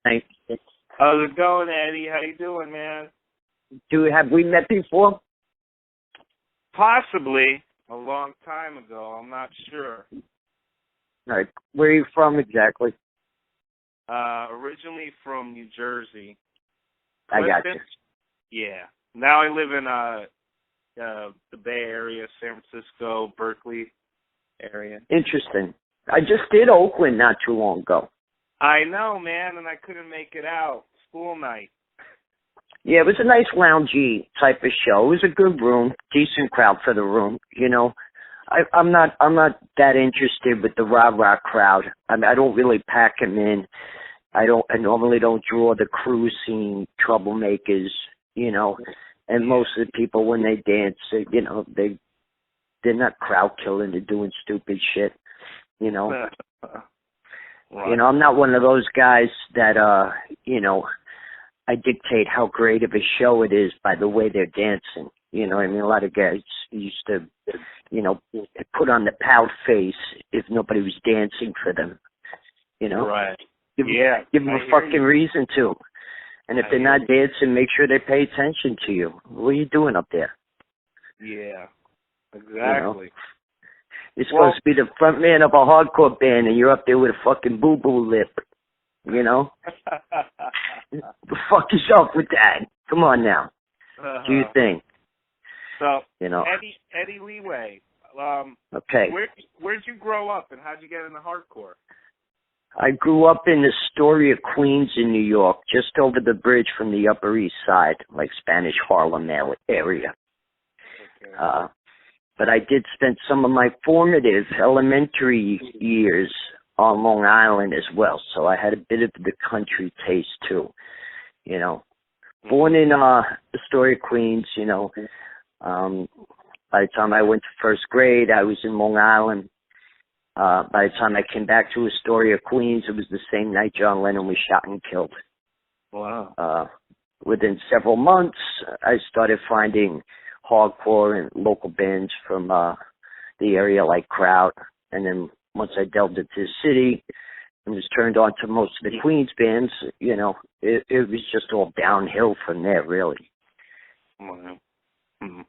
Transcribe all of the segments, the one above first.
Thanks. How's it going, Eddie? How you doing, man? Have we met before? Possibly a long time ago. I'm not sure. All right. Where are you from exactly? Originally from New Jersey. I got you. Yeah. Now I live in the Bay Area, San Francisco, Berkeley area. Interesting. I just did Oakland not too long ago. I know, man, and I couldn't make it out. School night. Yeah, it was a nice loungy type of show. It was a good room, decent crowd for the room. You know, I'm not that interested with the rah-rah crowd. I mean, I don't really pack them in. I normally don't draw the crew scene troublemakers. You know, and most of the people when they dance, you know, they're not crowd killing. They're doing stupid shit. You know. Right. You know, I'm not one of those guys that you know, I dictate how great of a show it is by the way they're dancing. You know, I mean, a lot of guys used to, you know, put on the pout face if nobody was dancing for them. You know, right? Give them a fucking reason to. And if they're not dancing, make sure they pay attention to you. What are you doing up there? Yeah, exactly. You know? You're supposed to be the front man of a hardcore band, and you're up there with a fucking boo-boo lip. You know? The fuck is up with that? Come on now. Do your thing. So, you know, Eddie Leeway. Okay. Where'd you grow up, and how'd you get into hardcore? I grew up in Astoria, Queens, in New York, just over the bridge from the Upper East Side, like Spanish Harlem area. Okay. But I did spend some of my formative elementary years on Long Island as well, so I had a bit of the country taste too. You know, born in Astoria, Queens. You know, by the time I went to first grade, I was in Long Island. By the time I came back to Astoria, Queens, it was the same night John Lennon was shot and killed. Wow. Within several months, I started finding hardcore and local bands from the area like Crowd. And then once I delved into the city and was turned on to most of the Queens bands, you know, it was just all downhill from there, really. Wow. Mm-hmm.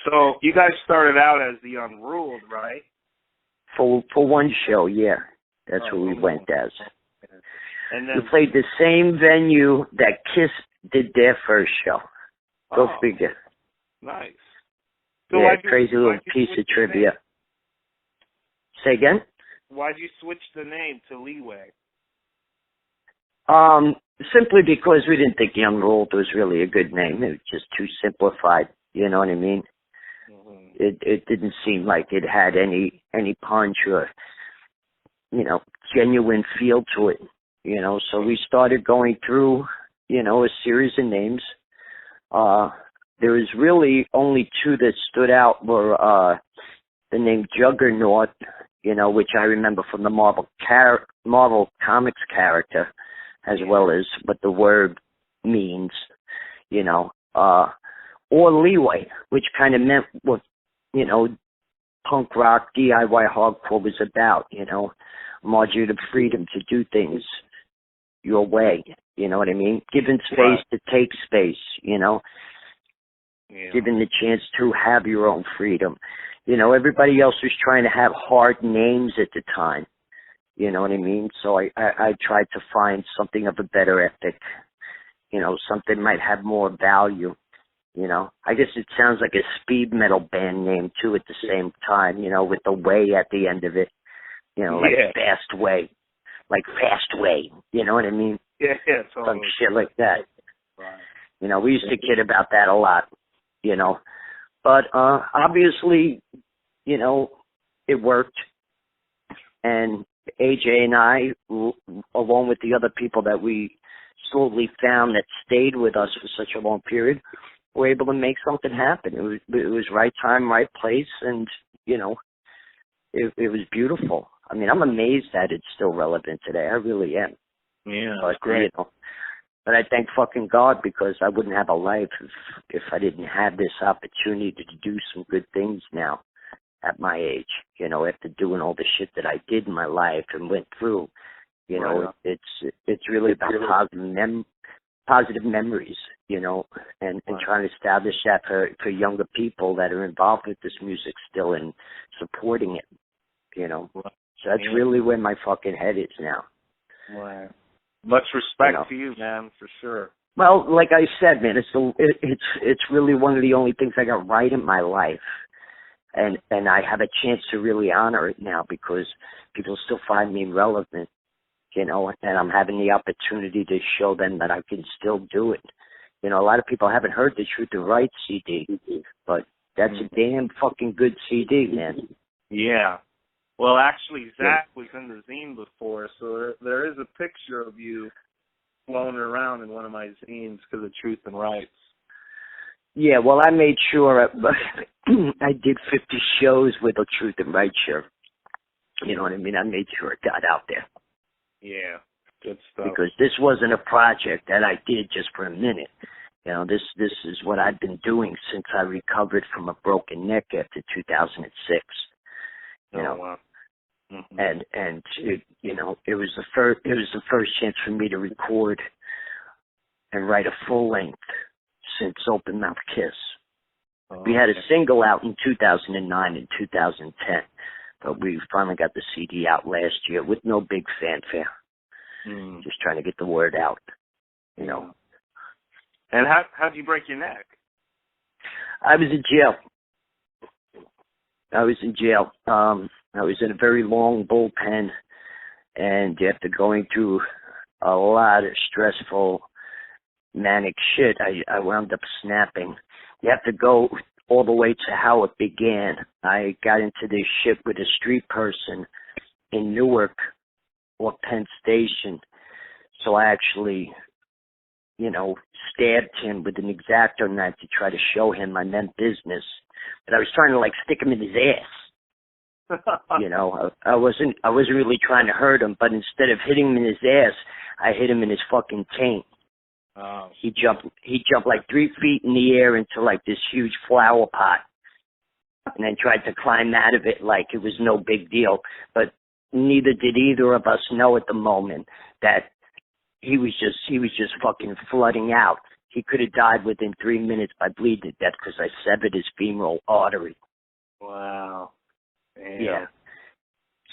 So you guys started out as the Unruled, right? For one show, yeah. That's what we went as. And then we played the same venue that Kiss did their first show. Go figure. Nice. So yeah, crazy little piece of trivia. Say again? Why'd you switch the name to Leeway? Simply because we didn't think Young Rolled was really a good name. It was just too simplified. You know what I mean? Mm-hmm. It didn't seem like it had any punch or, you know, genuine feel to it. You know, so we started going through, you know, a series of names. There was really only two that stood out were the name Juggernaut, you know, which I remember from the Marvel Comics character, as well as what the word means, you know, or Leeway, which kind of meant what, you know, punk rock, DIY hardcore was about, you know, allowed you the freedom to do things your way, you know what I mean? Given space to take space, you know, given the chance to have your own freedom. You know, everybody else was trying to have hard names at the time, you know what I mean? So I tried to find something of a better ethic, you know, something might have more value. You know, I guess it sounds like a speed metal band name, too, at the same time, you know, with the way at the end of it. You know, like Fast Way. Like Fast Way. You know what I mean? Yeah, totally. Some shit like that. Right. You know, we used to kid about that a lot, you know. But obviously, you know, it worked. And AJ and I, along with the other people that we slowly found that stayed with us for such a long period, were able to make something happen. It was right time, right place, and, you know, it was beautiful. I mean, I'm amazed that it's still relevant today. I really am. Yeah, but, great. You know, but I thank fucking God because I wouldn't have a life if I didn't have this opportunity to do some good things now at my age. You know, after doing all the shit that I did in my life and went through, you know, it's really about positive memories, you know, and trying to establish that for younger people that are involved with this music still and supporting it, you know. So that's really where my fucking head is now. Wow. Much respect to you, man, for sure. Well, like I said, man, it's really one of the only things I got right in my life. And I have a chance to really honor it now because people still find me relevant, you know, and I'm having the opportunity to show them that I can still do it. You know, a lot of people haven't heard the Truth and Right CD, but that's a damn fucking good CD, man. Yeah. Well, actually, Zach was in the zine before, so there is a picture of you flown around in one of my zines because of Truth and Rights. Yeah, well, I made sure I did 50 shows with a Truth and Right shirt. You know what I mean? I made sure it got out there. Yeah, good stuff. Because this wasn't a project that I did just for a minute. You know, this is what I've been doing since I recovered from a broken neck after 2006. You know, wow. Mm-hmm. And it, you know, it was the first chance for me to record and write a full length since Open Mouth Kiss. We had a single out in 2009 and 2010, but we finally got the CD out last year with no big fanfare. Just trying to get the word out, you know. And how'd you break your neck? I was in jail. I was in a very long bullpen, and after going through a lot of stressful, manic shit, I wound up snapping. You have to go all the way to how it began. I got into this shit with a street person in Newark or Penn Station, so I actually, you know, stabbed him with an X-Acto knife to try to show him I meant business. But I was trying to like stick him in his ass. You know, I wasn't really trying to hurt him, but instead of hitting him in his ass, I hit him in his fucking taint. He jumped like 3 feet in the air into like this huge flower pot, and then tried to climb out of it like it was no big deal. But neither did either of us know at the moment that he was just fucking flooding out. He could have died within 3 minutes by bleeding to death because I severed his femoral artery. Wow. Damn. Yeah.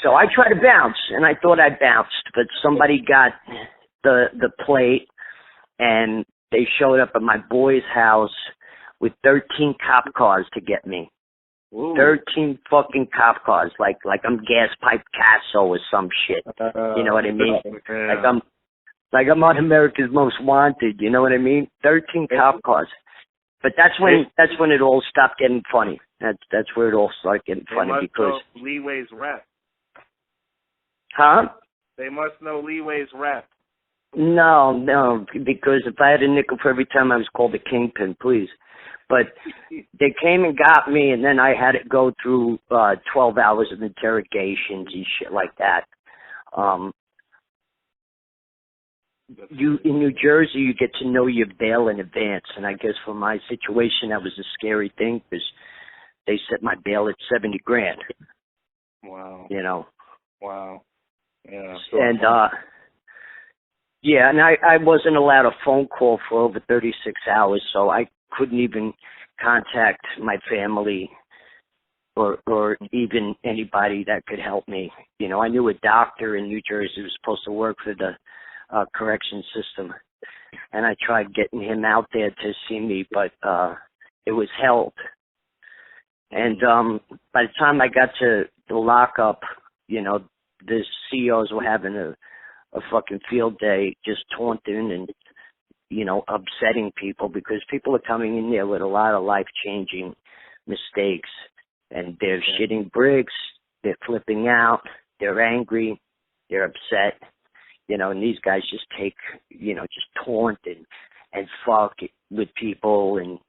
So I tried to bounce, and I thought I bounced, but somebody got the plate, and they showed up at my boy's house with 13 cop cars to get me. Ooh. 13 fucking cop cars, like I'm Gas Pipe Casso or some shit. You know what I mean? Like I'm on America's Most Wanted. You know what I mean? 13 cop cars. But that's when it all stopped getting funny. That's where it all started getting funny because Leeway's rep. Huh? They must know Leeway's rep. No, because if I had a nickel for every time I was called a kingpin, please. But they came and got me, and then I had to go through 12 hours of interrogations and shit like that. In New Jersey, you get to know your bail in advance, and I guess for my situation, that was a scary thing because they set my bail at $70,000. Wow. You know. Wow. Yeah. And yeah, and I wasn't allowed a phone call for over 36 hours, so I couldn't even contact my family or even anybody that could help me. You know, I knew a doctor in New Jersey who was supposed to work for the correction system, and I tried getting him out there to see me, but it was held. And by the time I got to the lockup, you know, the CEOs were having a fucking field day just taunting and, you know, upsetting people because people are coming in there with a lot of life-changing mistakes, and they're shitting bricks, they're flipping out, they're angry, they're upset, you know, and these guys just take, you know, just taunt and fuck with people and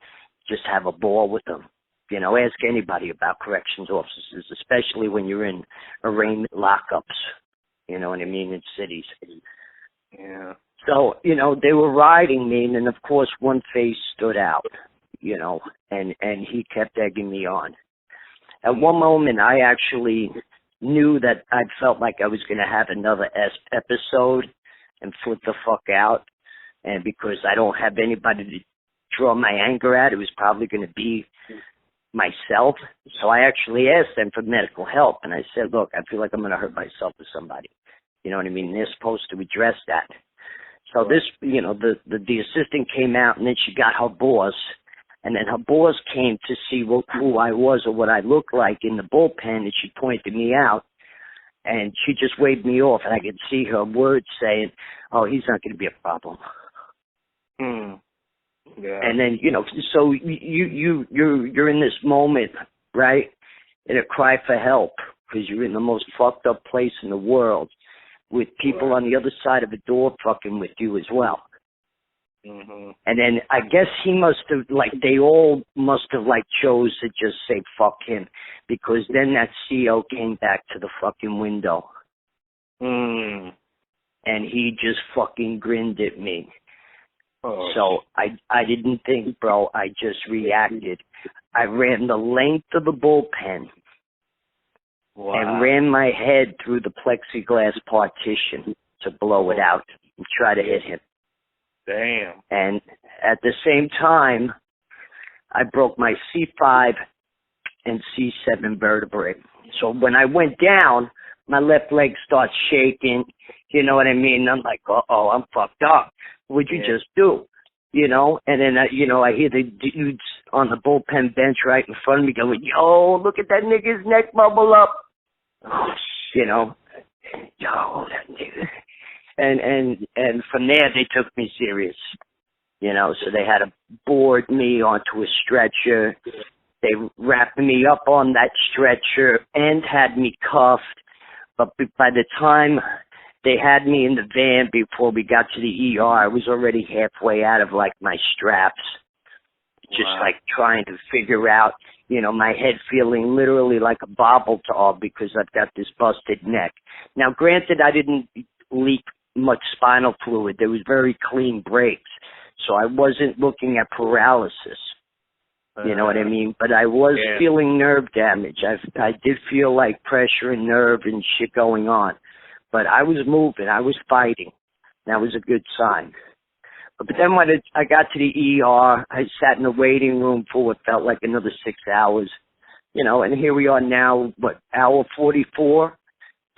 just have a ball with them. You know, ask anybody about corrections officers, especially when you're in arraignment lockups, you know what I mean, in cities. Yeah. So, you know, they were riding me, and then, of course, one face stood out, you know, and he kept egging me on. At one moment, I actually knew that I felt like I was going to have another episode, and flip the fuck out. And because I don't have anybody to draw my anger at, it was probably going to be myself. So I actually asked them for medical help. And I said, look, I feel like I'm going to hurt myself with somebody. You know what I mean? They're supposed to address that. So this, you know, the assistant came out, and then she got her boss. And then her boss came to see who I was or what I looked like in the bullpen, and she pointed me out. And she just waved me off, and I could see her words saying, oh, he's not going to be a problem. Yeah. And then, you know, so you're in this moment, right, in a cry for help, because you're in the most fucked up place in the world with people on the other side of the door fucking with you as well. Mm-hmm. And then I guess he must have, like, they all must have, like, chose to just say fuck him, because then that CO came back to the fucking window. And he just fucking grinned at me. Oh. So I didn't think, bro. I just reacted. I ran the length of the bullpen and ran my head through the plexiglass partition to blow it out and try to hit him. Damn. And at the same time, I broke my C5 and C7 vertebrae. So when I went down, my left leg starts shaking. You know what I mean? I'm like, uh-oh, I'm fucked up. What'd you just do? You know? And then, you know, I hear the dudes on the bullpen bench right in front of me going, yo, look at that nigga's neck bubble up. You know? Yo, that nigga. And from there, they took me serious. You know, so they had to board me onto a stretcher. They wrapped me up on that stretcher and had me cuffed. But by the time they had me in the van before we got to the ER, I was already halfway out of, like, my straps. Just, like, trying to figure out, you know, my head feeling literally like a bobble doll because I've got this busted neck. Now, granted, I didn't leak much spinal fluid. There was very clean breaks. So I wasn't looking at paralysis. You know what I mean? But I was feeling nerve damage. I did feel like pressure and nerve and shit going on. But I was moving. I was fighting. That was a good sign. But then when I got to the ER, I sat in the waiting room for what felt like another 6 hours. You know, and here we are now, what, hour 44,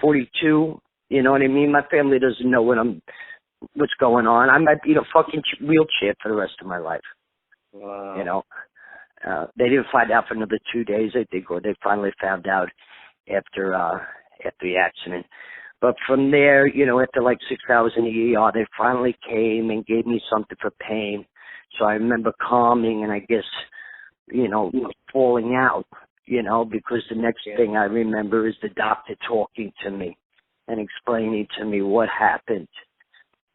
42? You know what I mean? My family doesn't know what's going on. I might be in a fucking wheelchair for the rest of my life. Wow. You know? They didn't find out for another 2 days, I think, or they finally found out after the accident. But from there, you know, after like 6 hours in the ER, they finally came and gave me something for pain. So I remember calming and I guess, you know, falling out, you know, because the next thing I remember is the doctor talking to me and explaining to me what happened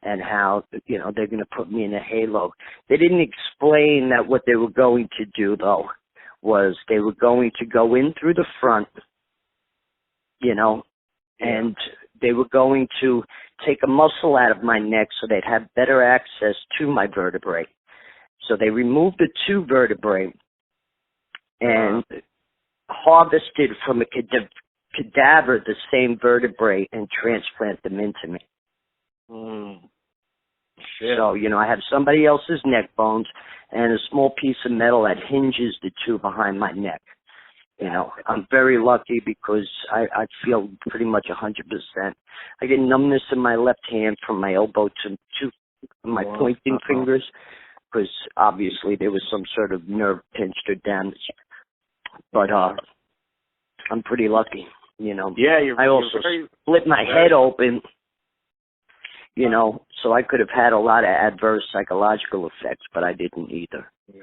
and how, you know, they're going to put me in a halo. They didn't explain that what they were going to do, though, was they were going to go in through the front, you know, and they were going to take a muscle out of my neck so they'd have better access to my vertebrae. So they removed the two vertebrae and harvested from a cadaver the same vertebrae and transplant them into me. So, you know, I have somebody else's neck bones and a small piece of metal that hinges the two behind my neck. You know, I'm very lucky because I feel pretty much 100%. I get numbness in my left hand from my elbow to my pointing fingers because obviously there was some sort of nerve pinched or damage. But I'm pretty lucky, you know. Yeah, I also split my head open, you know, so I could have had a lot of adverse psychological effects, but I didn't either. Yeah.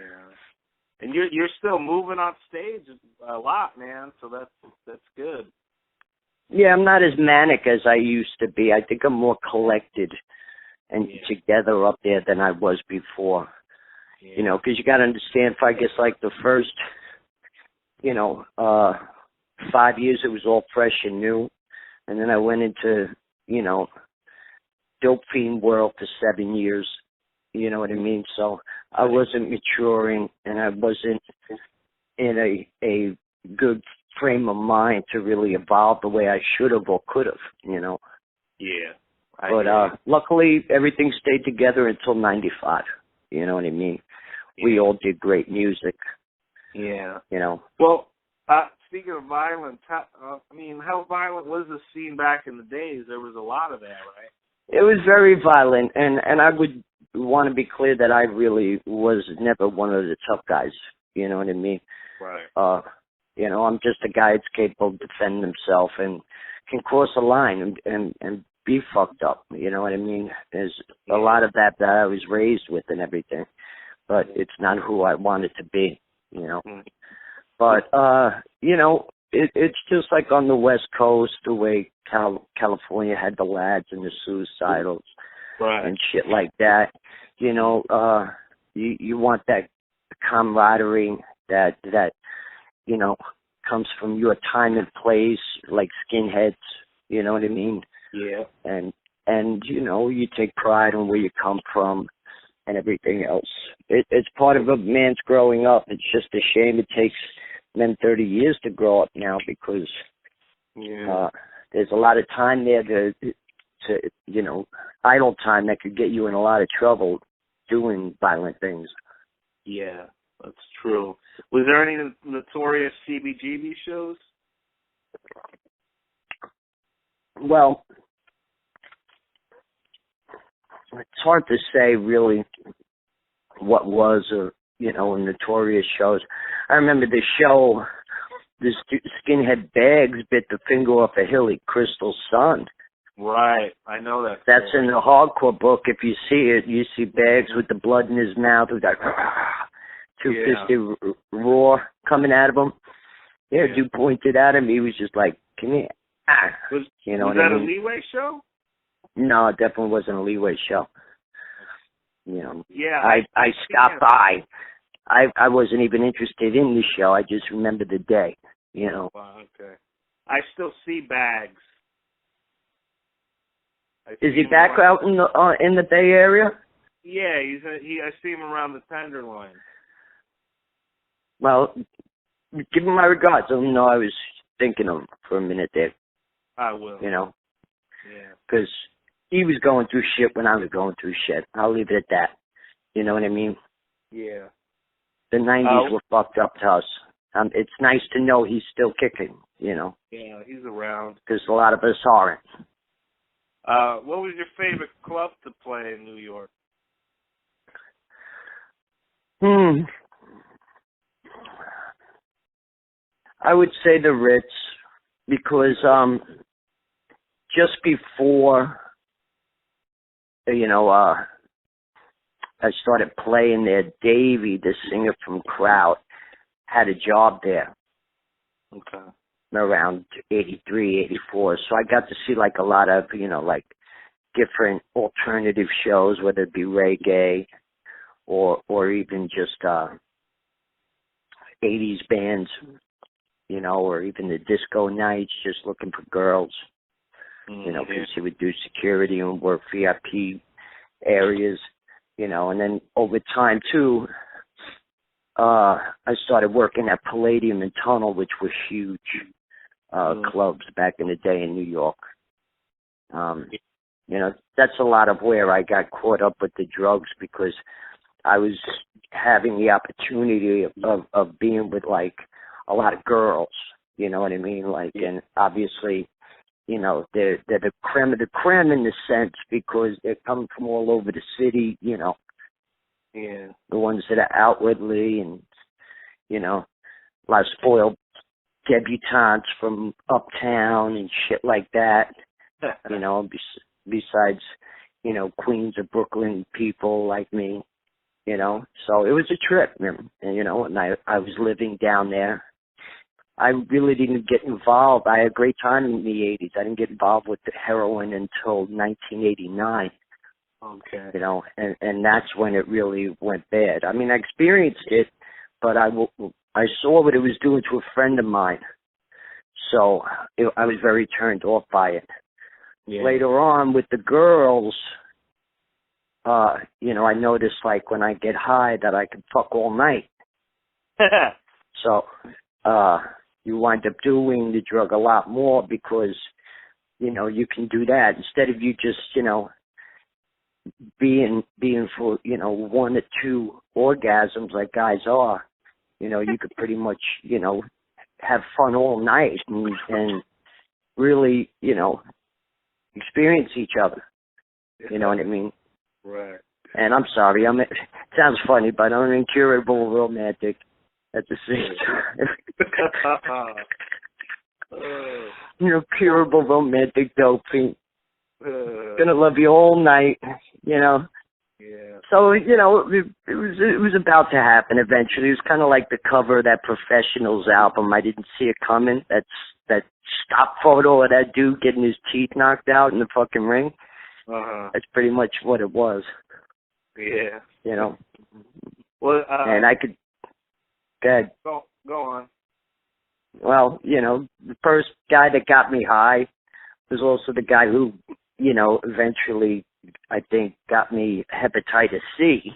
And you're still moving on stage a lot, man. So that's good. Yeah, I'm not as manic as I used to be. I think I'm more collected and together up there than I was before. Yeah. You know, because you got to understand, for I guess like the first, you know, 5 years it was all fresh and new, and then I went into, you know, dope fiend world for 7 years. You know what I mean? So I wasn't maturing and I wasn't in a good frame of mind to really evolve the way I should have or could have, you know? Yeah, But luckily, everything stayed together until 95. You know what I mean? Yeah. We all did great music. Yeah. You know? Well, speaking of violence, how violent was the scene back in the days? There was a lot of that, right? It was very violent, and I would want to be clear that I really was never one of the tough guys. You know what I mean? Right. You know, I'm just a guy that's capable of defending himself and can cross a line and be fucked up. You know what I mean? There's a lot of that I was raised with and everything, but it's not who I wanted to be. You know. But you know, it's just like on the West Coast, the way California had the lads and the suicidals, right, and shit like that. You know, you want that camaraderie that you know comes from your time and place, like skinheads. You know what I mean? Yeah. And you know, you take pride in where you come from and everything else. It's part of a man's growing up. It's just a shame it takes men 30 years to grow up now because there's a lot of time there to you know, idle time that could get you in a lot of trouble doing violent things. Yeah, that's true. Was there any notorious CBGB shows? Well, it's hard to say really what was you know, notorious shows. I remember the show, this skinhead Bags bit the finger off a hilly Crystal Sun. Right, I know that. That's in the hardcore book. If you see it, you see Bags with the blood in his mouth with that two-fisted roar coming out of him. Yeah, dude pointed at him. He was just like, come here. You know was what that I mean? a Leeway show? No, it definitely wasn't a Leeway show. You know, yeah, I stopped by. I wasn't even interested in the show. I just remember the day, you know. Wow, okay. I still see Bags. Is he back out in the Bay Area? Yeah, I see him around the Tenderloin. Well, give him my regards. I don't know. I was thinking of him for a minute there. I will. You know. Yeah. Because he was going through shit when I was going through shit. I'll leave it at that. You know what I mean? Yeah. The 90s were fucked up to us. It's nice to know he's still kicking, you know. Yeah, he's around. Because a lot of us aren't. What was your favorite club to play in New York? I would say the Ritz, because just before, you know, I started playing there, Davey, the singer from Kraut, had a job there. Okay. Around 83, 84. So I got to see like a lot of, you know, like different alternative shows, whether it be reggae or even just 80s bands, you know, or even the disco nights, just looking for girls, you know, because he would do security and work VIP areas, you know, and then over time too, I started working at Palladium and Tunnel, which were huge clubs back in the day in New York. You know, that's a lot of where I got caught up with the drugs, because I was having the opportunity of being with like a lot of girls, you know what I mean? Like, and obviously, you know, they're the creme of the creme in the sense, because they're coming from all over the city, you know. Yeah. The ones that are outwardly, and, you know, a lot of spoiled debutantes from uptown and shit like that, you know, besides, you know, Queens of Brooklyn people like me, you know. So it was a trip, man, and, you know, and I was living down there. I really didn't get involved. I had a great time in the 80s. I didn't get involved with the heroin until 1989. Okay. You know, and that's when it really went bad. I mean, I experienced it, but I saw what it was doing to a friend of mine. So I was very turned off by it. Yeah. Later on with the girls, you know, I noticed like when I get high that I can fuck all night. So you wind up doing the drug a lot more, because you can do that instead of you just, being for, one or two orgasms like guys are. You could pretty much, have fun all night and really, experience each other. You know what I mean? Right. And I'm sorry, it sounds funny, but I'm an incurable romantic at the same time. Curable romantic dopey. Gonna love you all night, Yeah. So, it was about to happen eventually. It was kind of like the cover of that Professionals album. I didn't see it coming. That stock photo of that dude getting his teeth knocked out in the fucking ring. That's pretty much what it was. Yeah. Well, and I could. Go on. Well, the first guy that got me high was also the guy who, eventually, I think, got me hepatitis C.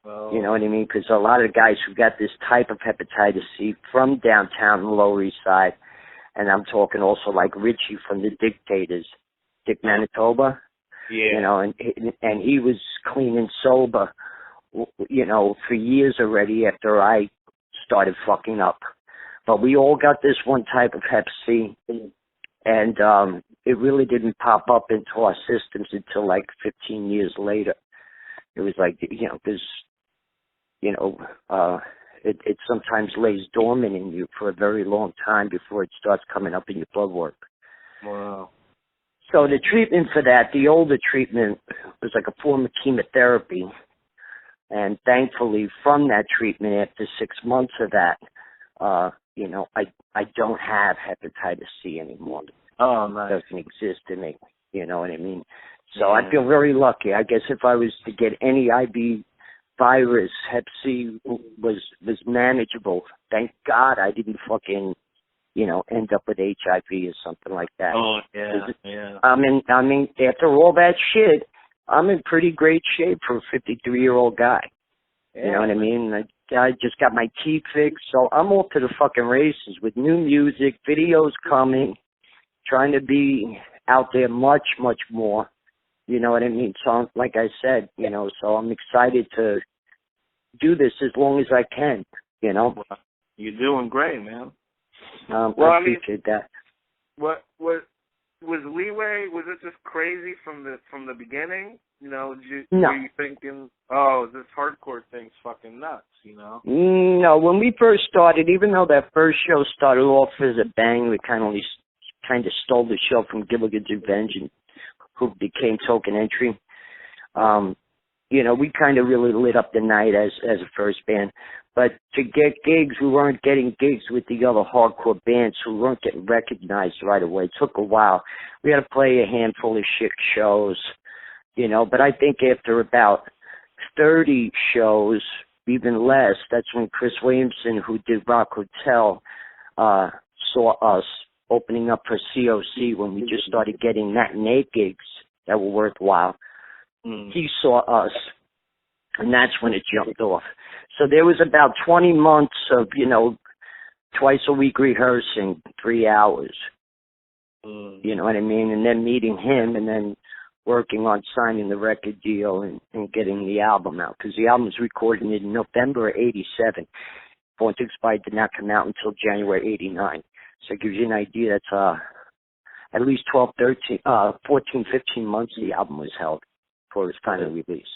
Oh. You know what I mean? Because a lot of guys who got this type of hepatitis C from downtown and Lower East Side, and I'm talking also like Richie from the Dictators, Dick Manitoba. Yeah. And he was clean and sober, for years already after I started fucking up. But we all got this one type of hep C, and it really didn't pop up into our systems until like 15 years later. It was like, because, it sometimes lays dormant in you for a very long time before it starts coming up in your blood work. Wow. So the treatment for that, the older treatment, was like a form of chemotherapy. And thankfully, from that treatment, after 6 months of that, I don't have hepatitis C anymore. Oh, nice. It doesn't exist in me. You know what I mean? So I feel very lucky. I guess if I was to get any IB virus, hep C was manageable. Thank God I didn't fucking, end up with HIV or something like that. Oh, yeah. I mean, after all that shit, I'm in pretty great shape for a 53-year-old guy. Yeah. You know what I mean? I just got my teeth fixed, so I'm off to the fucking races with new music, videos coming, trying to be out there much, much more. You know what I mean? So, like I said, so I'm excited to do this as long as I can, Well, you're doing great, man. I appreciate that. What was Leeway? Was it just crazy from the beginning? No. Were you thinking, this hardcore thing's fucking nuts? No. When we first started, even though that first show started off as a bang, we kind of stole the show from Gilligan's Revenge, and who became Token Entry. We kind of really lit up the night as a first band. But to get gigs, we weren't getting gigs with the other hardcore bands, so we weren't getting recognized right away. It took a while. We had to play a handful of shit shows, but I think after about 30 shows, even less, that's when Chris Williamson, who did Rock Hotel, saw us opening up for COC when we just started getting matinee gigs that were worthwhile. He saw us, and that's when it jumped off. So there was about 20 months of, twice a week rehearsing, 3 hours. You know what I mean? And then meeting him and then working on signing the record deal and getting the album out. Because the album was recorded in November of 87. Born to Expire did not come out until January 89. So it gives you an idea that's at least 14, 15 months the album was held for its final release.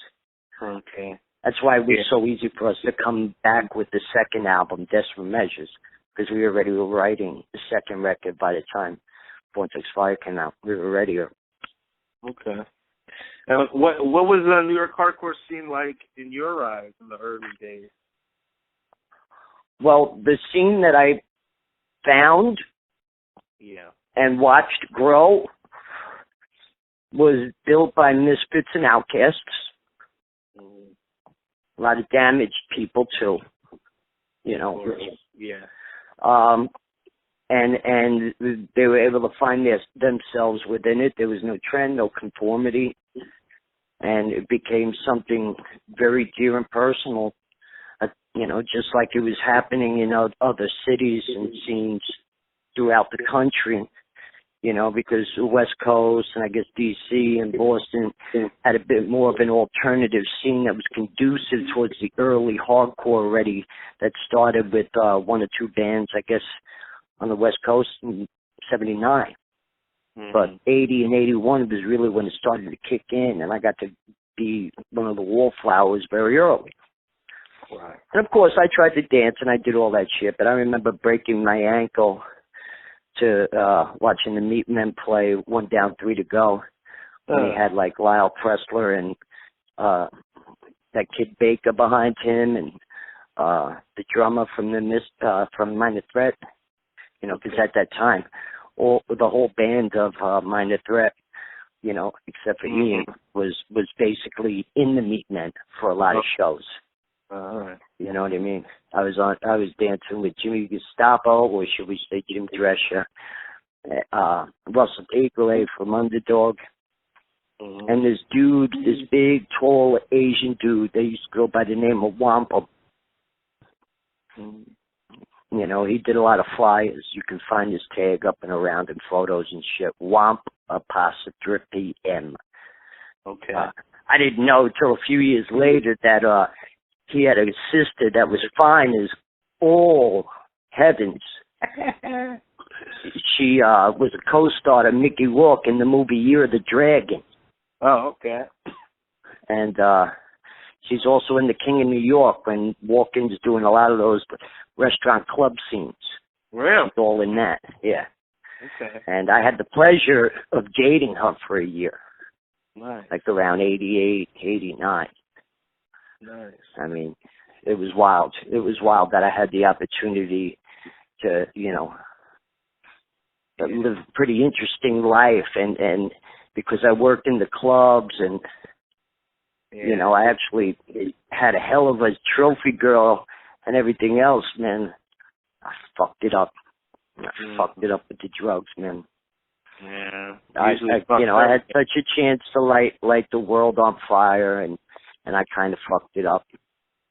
Okay. That's why it was so easy for us to come back with the second album, Desperate Measures, because we already were writing the second record by the time Born to Expire came out. We were ready. Okay. And what was the New York hardcore scene like in your eyes in the early days? Well, the scene that I found and watched grow was built by misfits and outcasts. A lot of damaged people too, Yeah. And they were able to find themselves within it. There was no trend, no conformity, and it became something very dear and personal. Just like it was happening in other cities and scenes throughout the country. you know, because the West Coast and I guess D.C. and Boston had a bit more of an alternative scene that was conducive towards the early hardcore already that started with one or two bands, I guess, on the West Coast in 79. But 80 and 81 was really when it started to kick in, and I got to be one of the wallflowers very early. Right. And, of course, I tried to dance, and I did all that shit, but I remember breaking my ankle to watching the Meatmen play One Down, Three to Go. When he had, like, Lyle Pressler and that kid Baker behind him and the drummer from from Minor Threat, you know, because at that time, the whole band of Minor Threat, you know, except for Ian, was basically in the Meatmen for a lot of shows. You know what I mean? I was dancing with Jimmy Gestapo, or should we say Jim Drescher, Russell Bakeley from Underdog, and this dude, this big, tall Asian dude, they used to go by the name of Wampa. You know, he did a lot of flyers. You can find his tag up and around in photos and shit. Wamp apostrophe M. Okay. I didn't know until a few years later that he had a sister that was fine as all heavens. She was a co-star of Mickey Rourke in the movie Year of the Dragon. Oh, okay. And she's also in The King of New York when Walken's doing a lot of those restaurant club scenes. Really? She's all in that, yeah. Okay. And I had the pleasure of dating her for a year. Nice. Like around 88, 89. Nice. I mean, it was wild. It was wild that I had the opportunity to, you know, live a pretty interesting life. And because I worked in the clubs and, you know, I actually had a hell of a trophy girl and everything else, man. I fucked it up. I fucked it up with the drugs, man. Yeah. I had such a chance to light the world on fire, and I kind of fucked it up.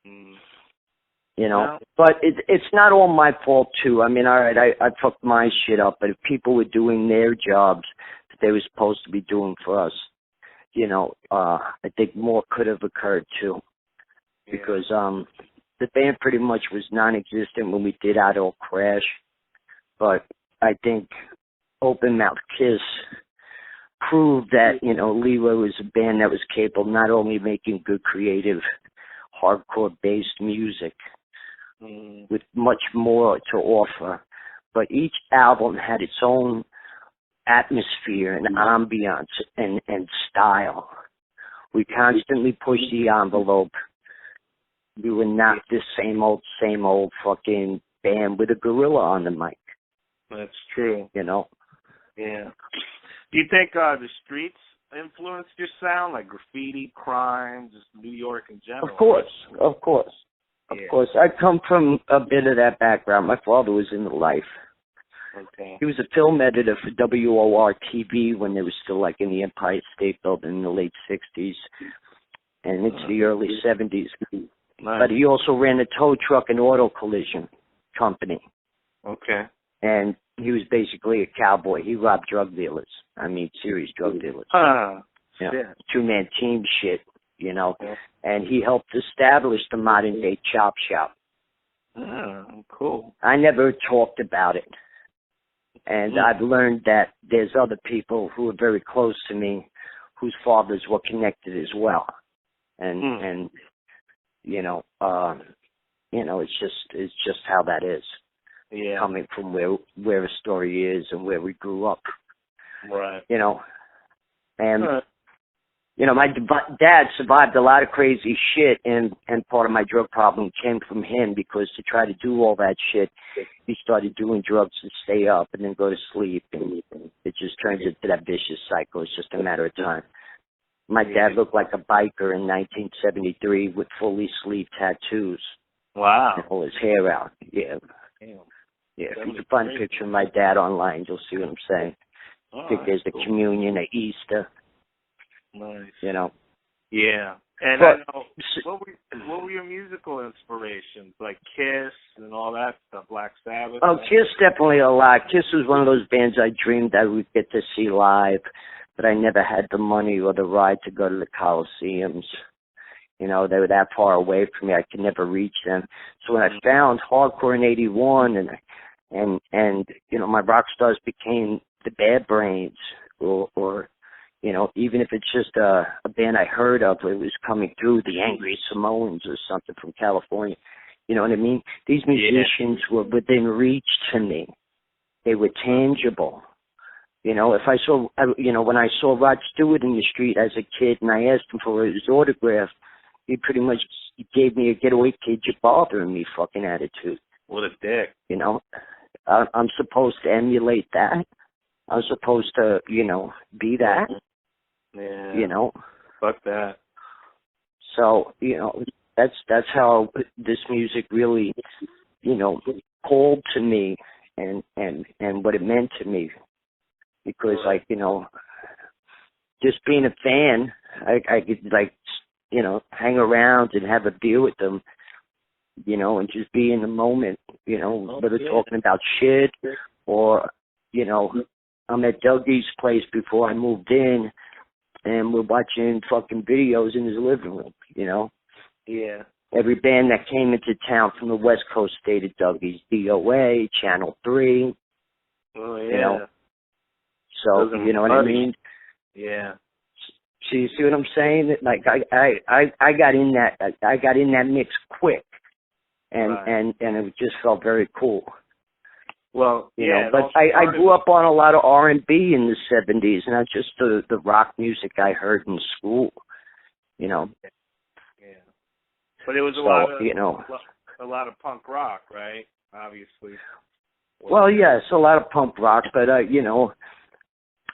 You know, but it's not all my fault too. I mean, all right, I fucked my shit up, but if people were doing their jobs that they were supposed to be doing for us, you know, I think more could have occurred too, because the band pretty much was non-existent when we did Idol Crash, but I think Open Mouth Kiss proved that, you know, Leeway was a band that was capable not only of making good creative hardcore-based music with much more to offer, but each album had its own atmosphere and ambiance and style. We constantly pushed the envelope. We were not this same old fucking band with a gorilla on the mic. That's true. You know? Yeah. Do you think the streets influenced your sound, like graffiti, crime, just New York in general? Of course. I come from a bit of that background. My father was in the life. Okay. He was a film editor for WOR-TV when they were still like in the Empire State Building in the late 60s and into the early 70s. Nice. But he also ran a tow truck and auto collision company. Okay. And he was basically a cowboy. He robbed drug dealers. I mean, serious drug dealers. Two-man team shit, you know. Yeah. And he helped establish the modern-day chop shop. Cool. I never talked about it. And I've learned that there's other people who are very close to me whose fathers were connected as well. And you know, it's just how that is. Yeah. Coming from where a story is and where we grew up. Right. You know. And you know, my dad survived a lot of crazy shit, and part of my drug problem came from him, because to try to do all that shit, he started doing drugs to stay up and then go to sleep, and it just turns into that vicious cycle. It's just a matter of time. My dad looked like a biker in 1973 with fully sleeved tattoos. Wow. And all his hair out. Yeah. Damn. Yeah, if you can find a picture of my dad online, you'll see what I'm saying. I think there's the communion at Easter. Nice. You know? Yeah. And I know, what were your musical inspirations? Like Kiss and all that stuff, Black Sabbath? Oh, Kiss definitely a lot. Kiss was one of those bands I dreamed I would get to see live, but I never had the money or the ride to go to the Coliseums. You know, they were that far away from me. I could never reach them. So when I found hardcore in '81, and you know, my rock stars became the Bad Brains, or you know, even if it's just a band I heard of, it was coming through, the Angry Samoans or something from California. You know what I mean? These musicians were within reach to me. They were tangible. You know, if I saw, you know, when I saw Rod Stewart in the street as a kid and I asked him for his autograph, he pretty much gave me a getaway kid, you're bothering me fucking attitude. What a dick. You know, I'm supposed to emulate that. I'm supposed to, you know, be that. Yeah. You know. Fuck that. So, you know, that's how this music really, you know, called to me and what it meant to me. Because, like, you know, just being a fan, I could, like, you know, hang around and have a beer with them, you know, and just be in the moment, you know, whether talking about shit or, you know, I'm at Dougie's place before I moved in and we're watching fucking videos in his living room, you know. Yeah. Every band that came into town from the West Coast stayed at Dougie's, DOA, Channel 3. Oh, yeah. You know. So, you know what I mean? Yeah. So you see what I'm saying? Like I got in that mix quick, and it just felt very cool. Well, you know, but I grew up on a lot of R&B in the 70s, not just the rock music I heard in school. You know. Yeah. But it was a lot of punk rock, right? Obviously. Well, yes, a lot of punk rock, but you know,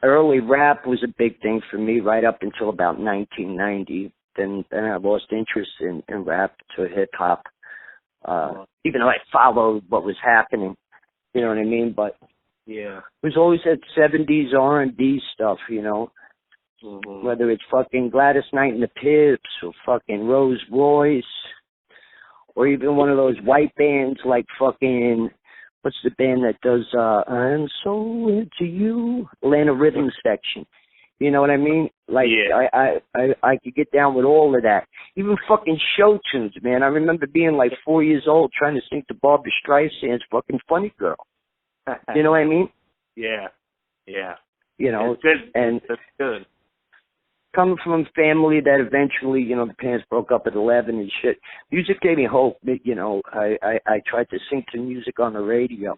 early rap was a big thing for me right up until about 1990. Then I lost interest in rap to hip hop, even though I followed what was happening. You know what I mean? But yeah, it was always that 70s R&B stuff, you know. Mm-hmm. Whether it's fucking Gladys Knight and the Pips or fucking Rose Royce or even one of those white bands like fucking, what's the band that does I'm so into you, Atlanta Rhythm Section. You know what I mean? Like, yeah. I could get down with all of that. Even fucking show tunes, man. I remember being like 4 years old trying to sing to Barbra Streisand's fucking Funny Girl. You know what I mean? Yeah. Yeah. You know, and that's good. Coming from a family that eventually, you know, the parents broke up at 11 and shit, music gave me hope. You know, I tried to sing to music on the radio.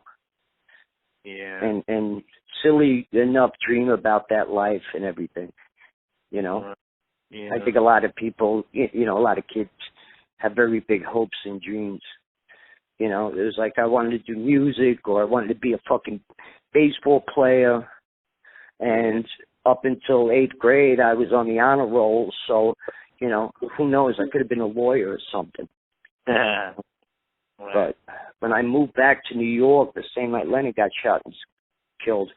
Yeah. And silly enough dream about that life and everything, you know. Yeah. I think a lot of people, you know, a lot of kids have very big hopes and dreams. You know, it was like I wanted to do music or I wanted to be a fucking baseball player. And up until 8th grade, I was on the honor roll. So, you know, who knows? I could have been a lawyer or something. Right. But when I moved back to New York, the same night Lenny got shot and killed,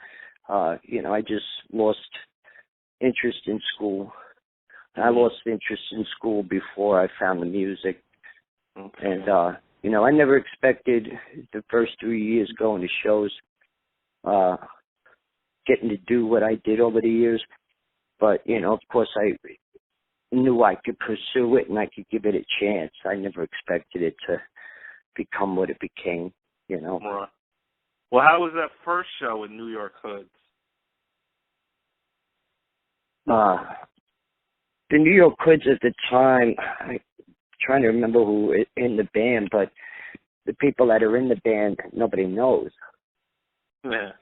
you know, I just lost interest in school. I lost interest in school before I found the music. Okay. And, you know, I never expected the first 3 years going to shows, getting to do what I did over the years. But, you know, of course, I knew I could pursue it and I could give it a chance. I never expected it to become what it became, you know. Right. Well, how was that first show in New York Hoods? The New York Hoods at the time, I'm trying to remember who in the band, but the people that are in the band, nobody knows. Yeah.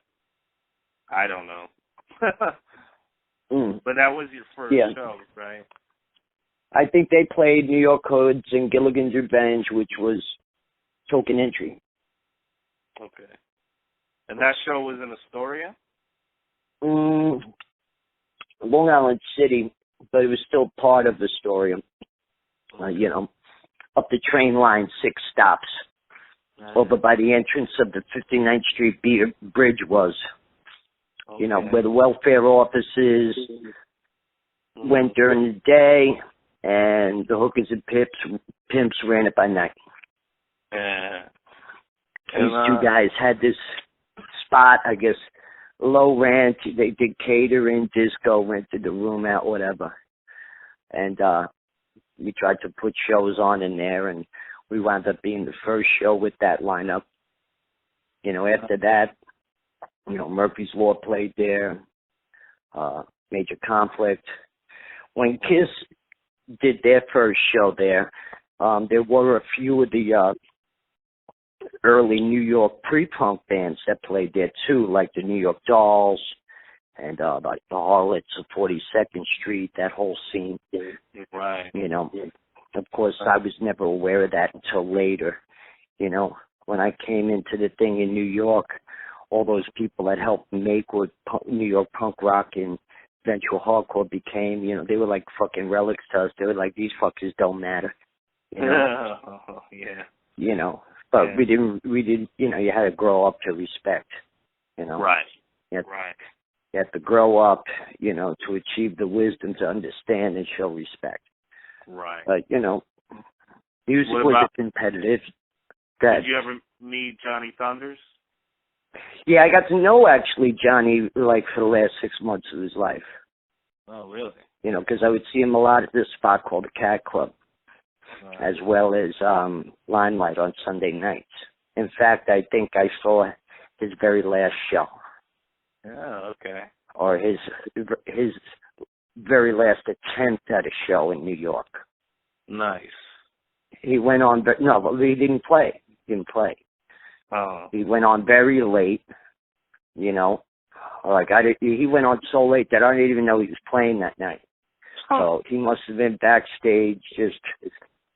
I don't know. But that was your first show, right? I think they played New York Hoods and Gilligan's Revenge, which was token entry. Okay. And that show was in Astoria? Long Island City, but it was still part of Astoria. You know, up the train line, 6 stops, over by the entrance of the 59th Street Bridge was. Okay. You know, where the welfare offices went during the day, and the hookers and pimps ran it by night. These two guys had this spot, I guess, low rent. They did catering, disco, rented the room out, whatever. And we tried to put shows on in there, and we wound up being the first show with that lineup. You know, after that, you know, Murphy's Law played there, Major Conflict. When Kiss did their first show there were a few of the early New York pre-punk bands that played there too, like the New York Dolls and like the Harlots of 42nd Street, that whole scene. Right. You know, of course, I was never aware of that until later. You know, when I came into the thing in New York, all those people that helped make what New York punk rock and eventual hardcore became, you know, they were like fucking relics to us. They were like, these fuckers don't matter. You know? Yeah. You know, but we didn't, you know, you had to grow up to respect, you know. Right. You have to grow up, you know, to achieve the wisdom to understand and show respect. Right. But, you know, music was competitive. Did you ever meet Johnny Thunders? Yeah, I got to know, actually, Johnny, like, for the last 6 months of his life. Oh, really? You know, because I would see him a lot at this spot called the Cat Club, as well as Limelight on Sunday nights. In fact, I think I saw his very last show. Oh, okay. Or his very last attempt at a show in New York. Nice. He went on, but no, he didn't play. Oh. He went on very late, you know. Like he went on so late that I didn't even know he was playing that night. So he must have been backstage just,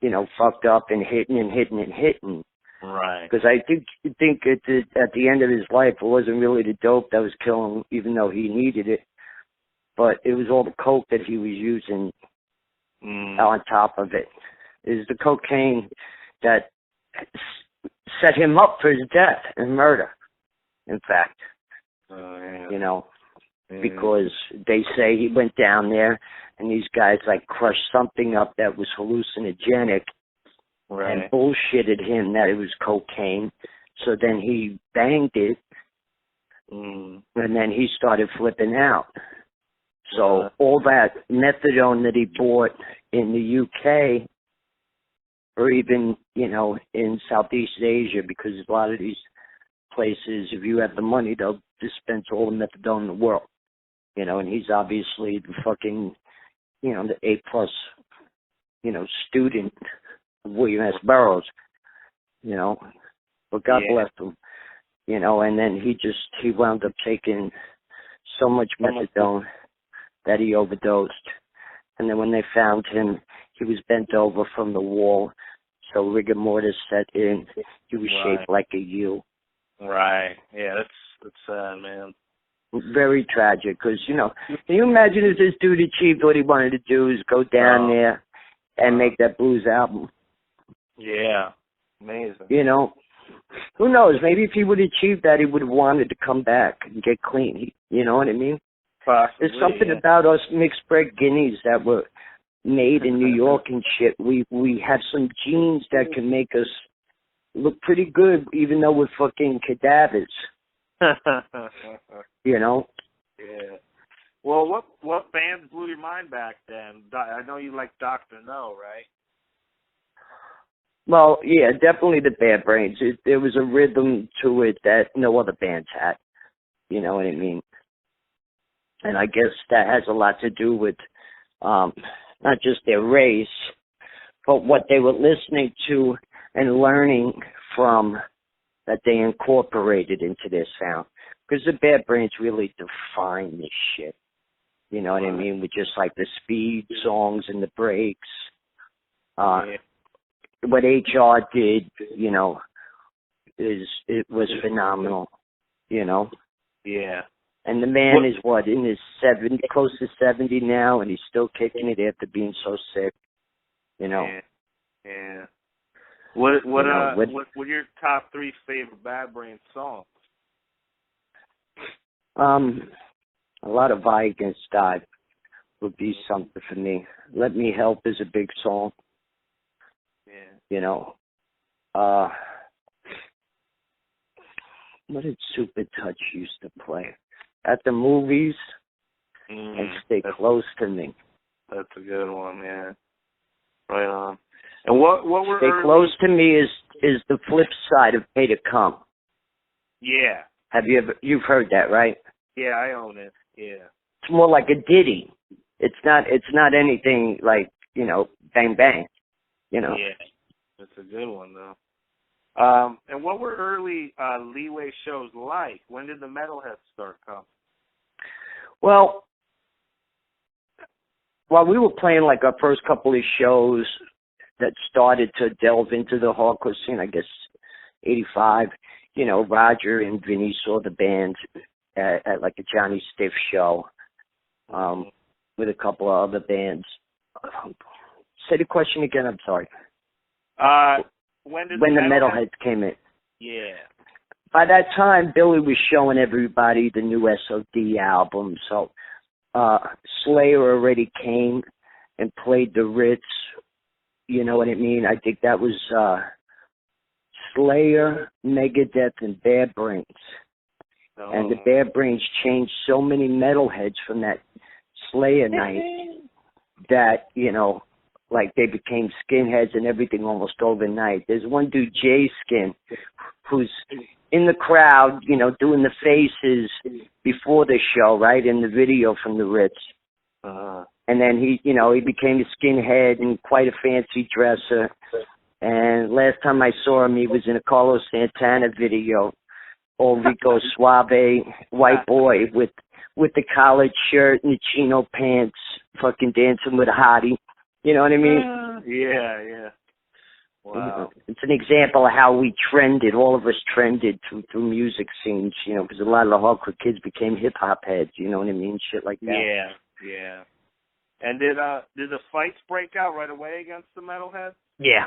you know, fucked up and hitting. Right. Because I think at the end of his life, it wasn't really the dope that was killing him, even though he needed it. But it was all the coke that he was using on top of it. It was the cocaine that set him up for his death and murder, in fact. You know, because they say he went down there and these guys like crushed something up that was hallucinogenic and bullshitted him that it was cocaine. So then he banged it and then he started flipping out. So all that methadone that he bought in the UK or even, you know, in Southeast Asia, because a lot of these places, if you have the money, they'll dispense all the methadone in the world. You know, and he's obviously the fucking, you know, the A+, you know, student of William S. Burroughs, you know. But God bless him, you know, and then he wound up taking so much methadone that he overdosed. And then when they found him, he was bent over from the wall, so rigor mortis set in. He was shaped like a U. Right. Yeah, that's sad, man. Very tragic, because, you know, can you imagine if this dude achieved what he wanted to do, is go down there and make that blues album? Yeah. Amazing. You know, who knows? Maybe if he would have achieved that, he would have wanted to come back and get clean. You know what I mean? Possibly, there's something about us mixed bred guineas that were made in New York and shit. We have some genes that can make us look pretty good, even though we're fucking cadavers. You know? Yeah. Well, what bands blew your mind back then? I know you like Dr. No, right? Well, yeah, definitely the Bad Brains. There was a rhythm to it that no other bands had. You know what I mean? And I guess that has a lot to do with not just their race, but what they were listening to and learning from that they incorporated into their sound. Because the Bad Brains really define this shit. You know what I mean? With just like the speed songs and the breaks. What HR did, you know, it was phenomenal. You know? Yeah. And the man is in his close to 70 now, and he's still kicking it after being so sick. You know. Yeah. What are your top 3 favorite Bad Brains songs? A lot of Viking style. would be something for me. Let Me Help is a big song. Yeah. You know. What did Super Touch used to play? At the movies, and Stay Close to Me. That's a good one, yeah. Right on. And what were Stay Close to Me is the flip side of Pay to Come. Yeah. You've heard that, right? Yeah, I own it. Yeah. It's more like a ditty. It's not anything like, you know, bang bang. You know. Yeah. That's a good one though. And what were early Leeway shows like? When did the metalheads start coming? Well, while we were playing like our first couple of shows that started to delve into the hardcore scene, I guess 85, you know, Roger and Vinny saw the band at like a Johnny Stiff show with a couple of other bands. Say the question again, I'm sorry. When the Metalheads came in. Yeah. By that time, Billy was showing everybody the new SOD album, so Slayer already came and played the Ritz. You know what I mean? I think that was Slayer, Megadeth, and Bad Brains. Oh. And the Bad Brains changed so many metalheads from that Slayer night that, you know, like they became skinheads and everything almost overnight. There's one dude, Jay Skin, who's in the crowd, you know, doing the faces before the show, right, in the video from the Ritz. And then he became a skinhead and quite a fancy dresser. And last time I saw him, he was in a Carlos Santana video, old Rico Suave, white boy with the collared shirt and the chino pants, fucking dancing with a hottie. You know what I mean? Yeah. Wow. It's an example of how we trended. All of us trended through music scenes, you know, because a lot of the hardcore kids became hip hop heads. You know what I mean? Shit like that. Yeah. And did the fights break out right away against the metalheads? Yeah.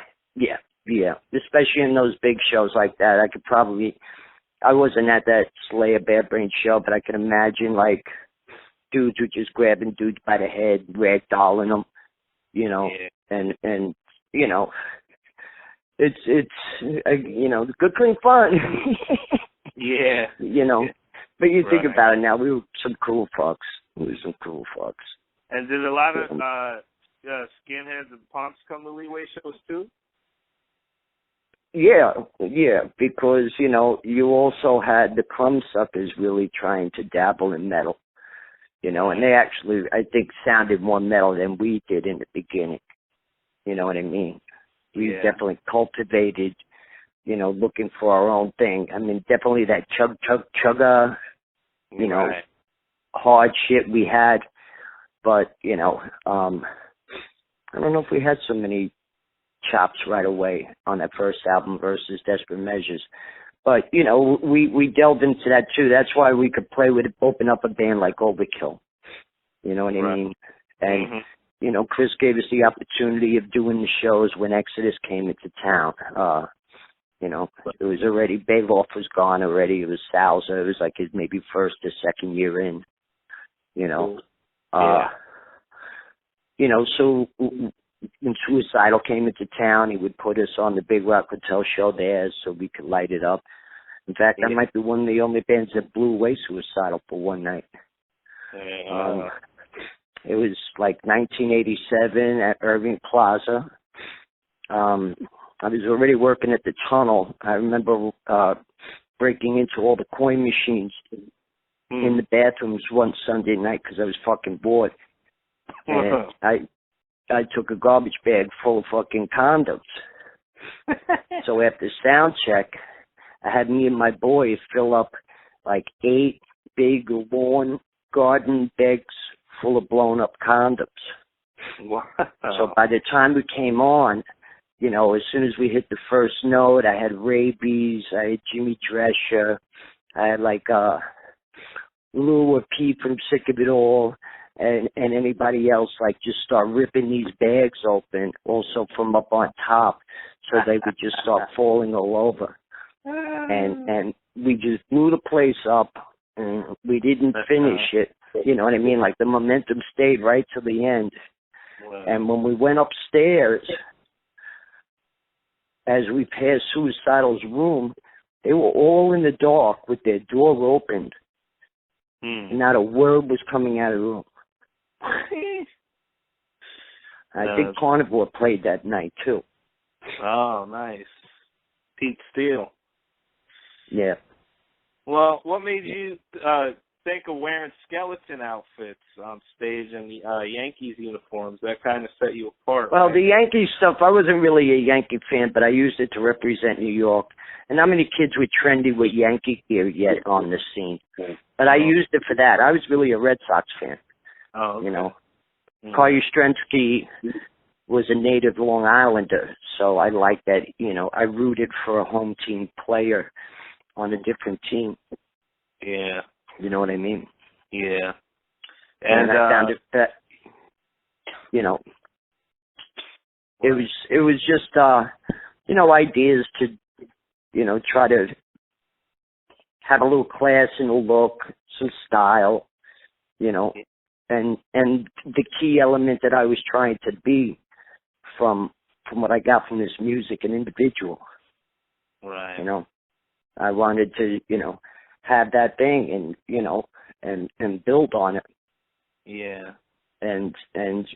Especially in those big shows like that. I wasn't at that Slayer Bad Brain show, but I can imagine like dudes were just grabbing dudes by the head, ragdolling them, you know, and you know, it's you know, good clean fun. Yeah. You know, but you think about it now, we were some cool fucks. And did a lot of skinheads and punks come to Leeway shows too? Yeah, because, you know, you also had the crumb suckers really trying to dabble in metal, you know, and they actually, I think, sounded more metal than we did in the beginning. You know what I mean? We definitely cultivated, you know, looking for our own thing. I mean, definitely that chugga, you know, hard shit we had. But, you know, I don't know if we had so many chops right away on that first album versus Desperate Measures. But, you know, we delved into that too. That's why we could play with it, open up a band like Overkill. You know what I mean? And, you know, Chris gave us the opportunity of doing the shows when Exodus came into town. You know, it was already, Bailoff was gone already. It was Salza. It was like his maybe first or second year in, you know. You know, so when Suicidal came into town, he would put us on the Big Rock Hotel show there so we could light it up. In fact, that might be one of the only bands that blew away Suicidal for one night. It was like 1987 at Irving Plaza. I was already working at the Tunnel. I remember breaking into all the coin machines in the bathrooms one Sunday night because I was fucking bored. And I took a garbage bag full of fucking condoms. So after sound check, I had me and my boy fill up like 8 big lawn garden bags full of blown up condoms. Wow. So by the time we came on, you know, as soon as we hit the first note, I had rabies, I had Jimmy Drescher, I had like Lou or Pete from Sick of It All, and anybody else, like, just start ripping these bags open, also from up on top, so they would just start falling all over. And we just blew the place up, and we didn't finish it You know what I mean? Like the momentum stayed right to the end. Wow. And when we went upstairs, as we passed Suicidal's room, they were all in the dark with their door opened. And not a word was coming out of the room. I think Carnivore played that night, too. Oh, nice. Pete Steele. Yeah. Well, what made you think of wearing skeleton outfits on stage and Yankees uniforms? That kind of set you apart. Well, right? the Yankees stuff, I wasn't really a Yankee fan, but I used it to represent New York. And how many kids were trendy with Yankee gear yet on the scene? But I used it for that. I was really a Red Sox fan. Oh, okay. You know. Carl Yastrzemski was a native Long Islander, so I liked that, you know, I rooted for a home team player on a different team. Yeah. You know what I mean? Yeah. And I found it that, you know, it was just, you know, ideas to, you know, try to have a little class in the look, some style, you know, and the key element that I was trying to be from what I got from this music, an individual. Right. You know, I wanted to, you know, have that thing and, you know, and build on it. Yeah. And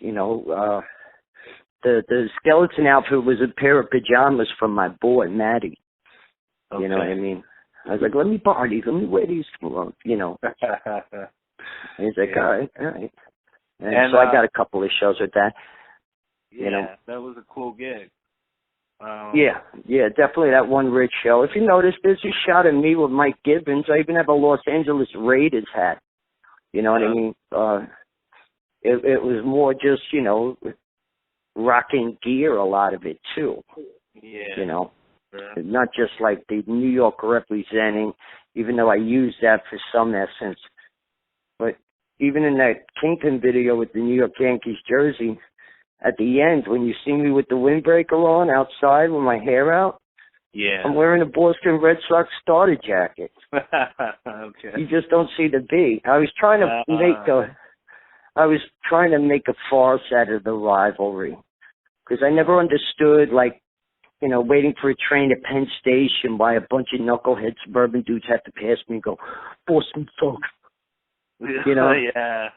you know, the skeleton outfit was a pair of pajamas from my boy, Matty. Okay. You know what I mean? I was like, let me borrow these, let me wear these, you know. And he's like, yeah. all right. And so I got a couple of shows with that. Yeah, you know. That was a cool gig. Yeah, definitely that one Rich show. If you notice, there's a shot of me with Mike Gibbons. I even have a Los Angeles Raiders hat. You know what I mean? It was more just, you know, rocking gear, a lot of it, too. Yeah. You know? Yeah. Not just like the New York representing, even though I use that for some essence. But even in that Kingpin video with the New York Yankees jersey, at the end, when you see me with the windbreaker on outside with my hair out, yeah, I'm wearing a Boston Red Sox starter jacket. Okay. You just don't see the B. I was trying to make a farce out of the rivalry, because I never understood, like, you know, waiting for a train at Penn Station while a bunch of knucklehead suburban dudes have to pass me and go, Boston Sox. You know? Yeah.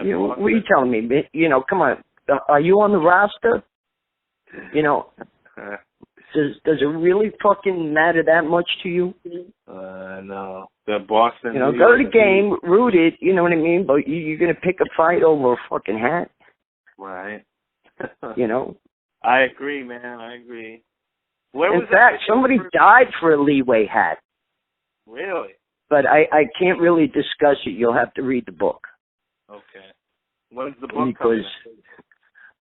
You know, what are you telling me? You know, come on. Are you on the roster? You know, does it really fucking matter that much to you? No. The Boston. You know, go to the game, root it, you know what I mean? But you're going to pick a fight over a fucking hat. Right. You know? I agree, man. I agree. In fact, somebody died for a Leeway hat. Really? But I can't really discuss it. You'll have to read the book. Okay. When's the book coming?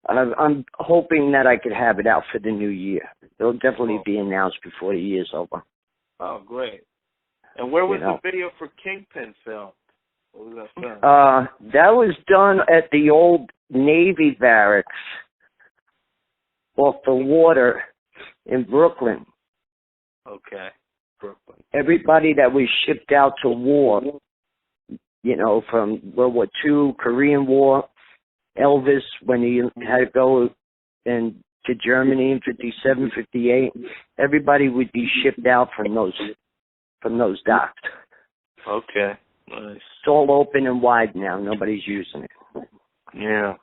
I'm hoping that I could have it out for the new year. It'll definitely be announced before the year's over. Oh, great. And where was the video for Kingpin filmed? What was that film? That was done at the old Navy barracks off the water in Brooklyn. Okay. Brooklyn. Everybody that was shipped out to war, you know, from World War II, Korean War, Elvis, when he had to go to Germany in 57, 58, everybody would be shipped out from those docks. Okay, nice. It's all open and wide now. Nobody's using it. Yeah.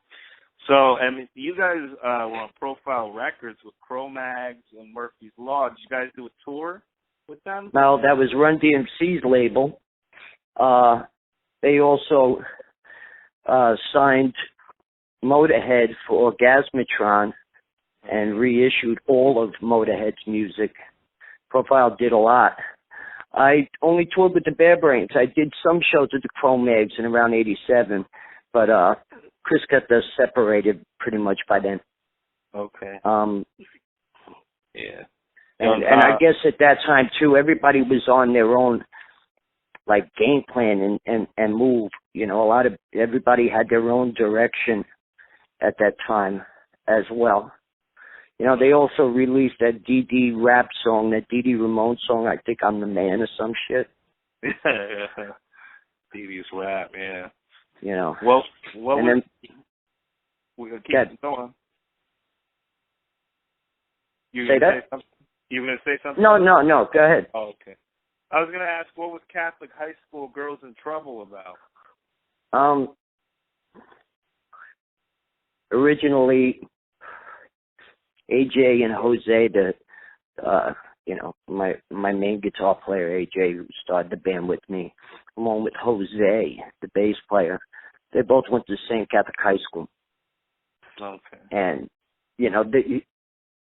So, I mean, you guys were on Profile Records with Cro-Mags and Murphy's Law. Did you guys do a tour with them? Well, that was Run DMC's label. They also signed Motorhead for Orgasmatron and reissued all of Motorhead's music. Profile did a lot. I only toured with the Bear Brains. I did some shows with the Cro-Mags in around 87, but Chris got us separated pretty much by then. Okay. Yeah. And I guess at that time, too, everybody was on their own, like, game plan and move. You know, everybody had their own direction at that time as well. You know, they also released that DD rap song, that DD Ramone song, I think I'm the Man or some shit. DD's rap, yeah. you know. Well, what and was, then, we're going to keep going. Say that? You were going to say something? No, go ahead. Oh, okay. I was going to ask, what was Catholic High School Girls in Trouble about? Originally, AJ and Jose, my main guitar player, AJ, who started the band with me, along with Jose, the bass player. They both went to the same Catholic high school. Okay. And,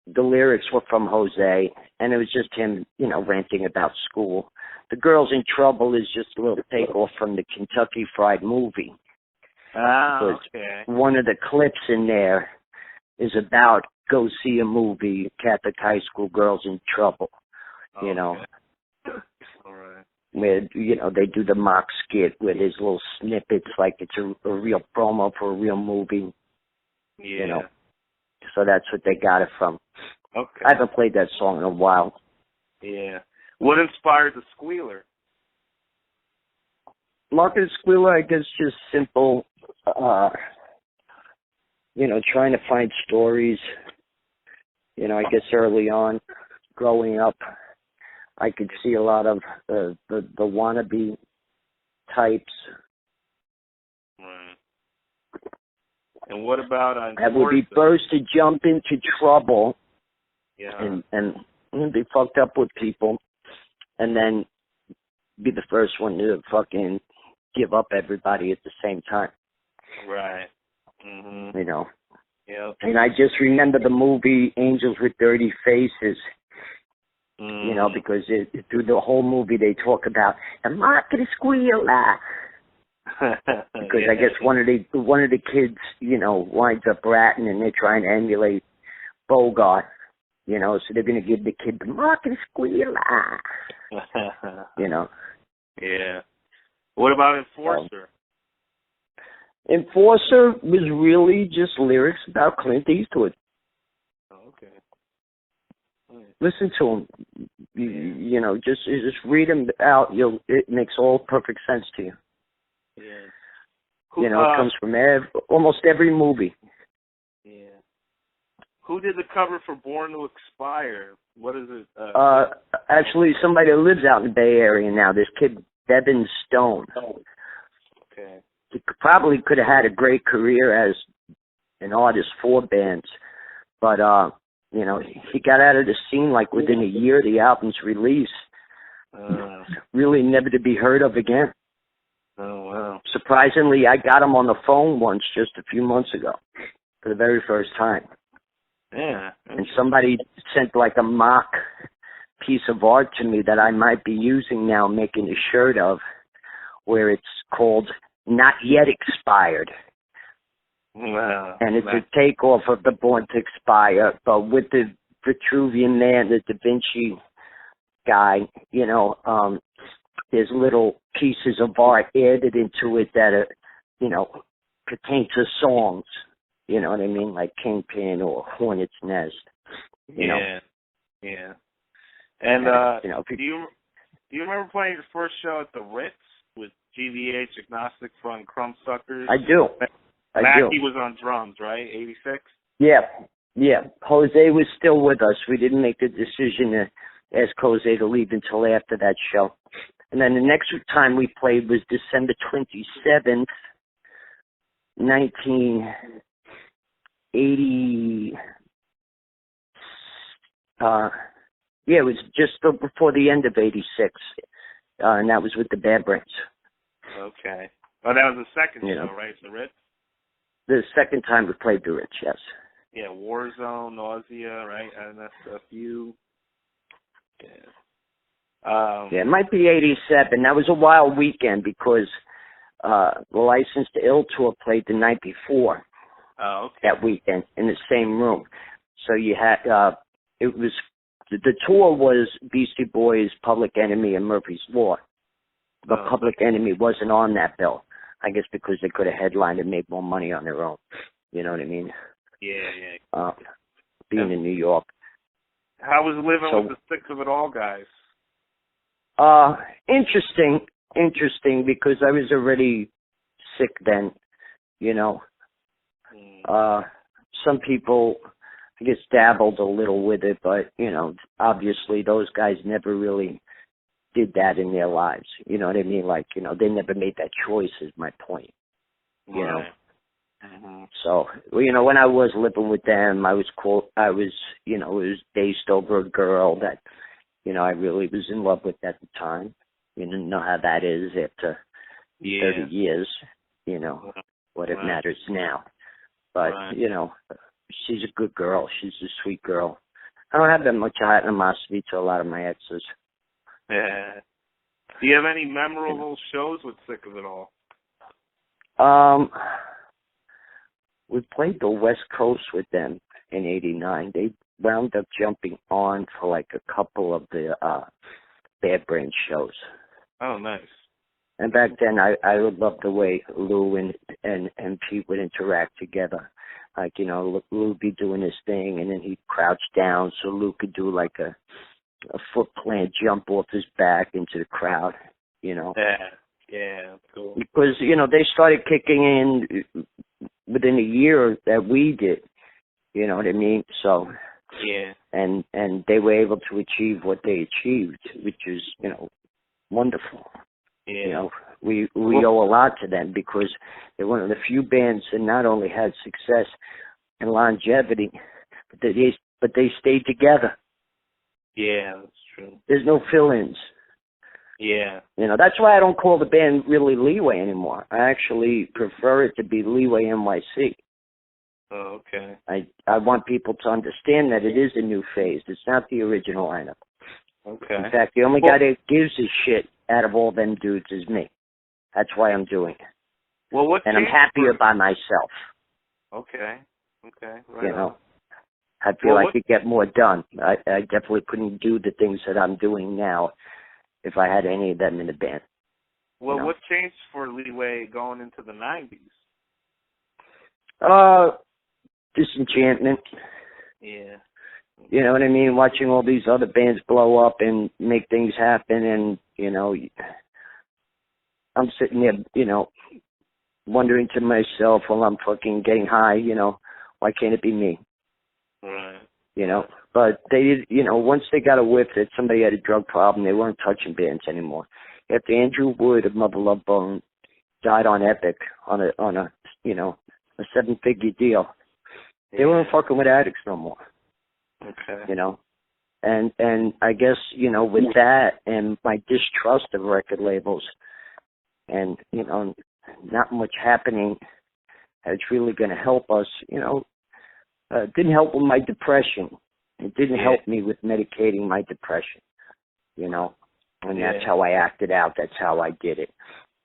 the lyrics were from Jose, and it was just him, ranting about school. The Girls in Trouble is just a little takeoff from the Kentucky Fried Movie. Okay. One of the clips in there is about go see a movie, Catholic High School Girls in Trouble. Okay. All right. Where, they do the mock skit with his little snippets like it's a real promo for a real movie. Yeah. So that's what they got it from. Okay. I haven't played that song in a while. Yeah. What inspired the Squealer? Markowicz Squealer, I guess, just simple, trying to find stories. I guess early on, growing up, I could see a lot of the wannabe types. Right. And what about that would be first to jump into trouble, and be fucked up with people, and then be the first one to fucking give up everybody at the same time. Right. Mm-hmm. Yeah. And I just remember the movie Angels with Dirty Faces. Because through the whole movie they talk about the Markowicz Squealer. Because I guess one of the kids, winds up ratting, and they're trying to emulate Bogart, so they're going to give the kid the Markowicz Squealer. Yeah. What about Enforcer? Enforcer was really just lyrics about Clint Eastwood. Oh, okay. Right. Listen to him. Just read him out. It makes all perfect sense to you. Yeah. It comes from almost every movie. Yeah. Who did the cover for Born to Expire? What is it? Actually, somebody that lives out in the Bay Area now. This kid, Devin Stone. Oh. Okay. He probably could have had a great career as an artist for bands, but he got out of the scene like within a year of the album's release. Really never to be heard of again. Oh, wow. Surprisingly, I got him on the phone once just a few months ago for the very first time. Yeah. And somebody sent like a mock piece of art to me that I might be using now, making a shirt of, where it's called Not Yet Expired. Wow. And it's a takeoff of the Born to Expire, but with the Vitruvian Man, the Da Vinci guy, there's little pieces of art added into it that are, pertain to songs. You know what I mean? Like Kingpin or Hornet's Nest. Yeah. And do you remember playing your first show at the Ritz with GVH, Agnostic Front, Crumb Suckers? I do. Mackie was on drums, right? 86? Yeah. Jose was still with us. We didn't make the decision to ask Jose to leave until after that show. And then the next time we played was December 27th, 1980. It was just before the end of 86. And that was with the Bad Brains. Okay. Oh, that was the second show, right? The Ritz? The second time we played the Ritz, yes. Yeah, Warzone, Nausea, right? And that's a few. Yeah. It might be 87. That was a wild weekend because the License to Ill tour played the night before that weekend in the same room. So you had, the tour was Beastie Boys, Public Enemy, and Murphy's Law. But Public Enemy wasn't on that bill. I guess because they could have headlined and made more money on their own. You know what I mean? Yeah. Being in New York. How was living with the Six of It All guys? Interesting because I was already sick then, you know. Some people, I guess, dabbled a little with it, but, you know, obviously those guys never really did that in their lives. You know what I mean? Like, you know, they never made that choice is my point, you know. Mm-hmm. So, well, you know, when I was living with them, I was, you know, it was based over a girl that, you know, I really was in love with at the time. You know how that is after 30 years, you know, what it matters now. But, you know, she's a good girl. She's a sweet girl. I don't have that much animosity to a lot of my exes. Yeah. Do you have any memorable shows with Sick of It All? We played the West Coast with them in '89. They wound up jumping on for like a couple of the Bad Brains shows. Oh, nice. And back then, I would love the way Lou and Pete would interact together. Like, you know, Lou would be doing his thing, and then he'd crouch down so Lou could do like a foot plant jump off his back into the crowd, you know. Yeah, cool. Because, you know, they started kicking in within a year that we did, you know what I mean? So, yeah. And they were able to achieve what they achieved, which is, you know, wonderful. Yeah. You know, we owe a lot to them because they're one of the few bands that not only had success and longevity, but they stayed together. Yeah, that's true. There's no fill-ins. Yeah. You know, that's why I don't call the band really Leeway anymore. I actually prefer it to be Leeway NYHC. Oh, okay. I want people to understand that it is a new phase. It's not the original lineup. Okay. In fact, the only guy that gives a shit out of all them dudes is me. That's why I'm doing it. Well, and I'm happier by myself. Okay. Okay. Right you on. know, I feel I could get more done. I definitely couldn't do the things that I'm doing now if I had any of them in the band. Well, you know? what changed for Leeway going into the 90s? Disenchantment. Yeah. You know what I mean? Watching all these other bands blow up and make things happen, and, you know, I'm sitting there, you know, wondering to myself while I'm fucking getting high, you know, why can't it be me? Right. You know, but they, you know, once they got a whiff that somebody had a drug problem, they weren't touching bands anymore. After Andrew Wood of Mother Love Bone died on Epic on a you know, a 7-figure deal, they weren't fucking with addicts no more. Okay. You know, and I guess, you know, with that and my distrust of record labels and, you know, not much happening that's really going to help us, you know, it didn't help with my depression. It didn't help me with medicating my depression, you know, and that's how I acted out. That's how I did it.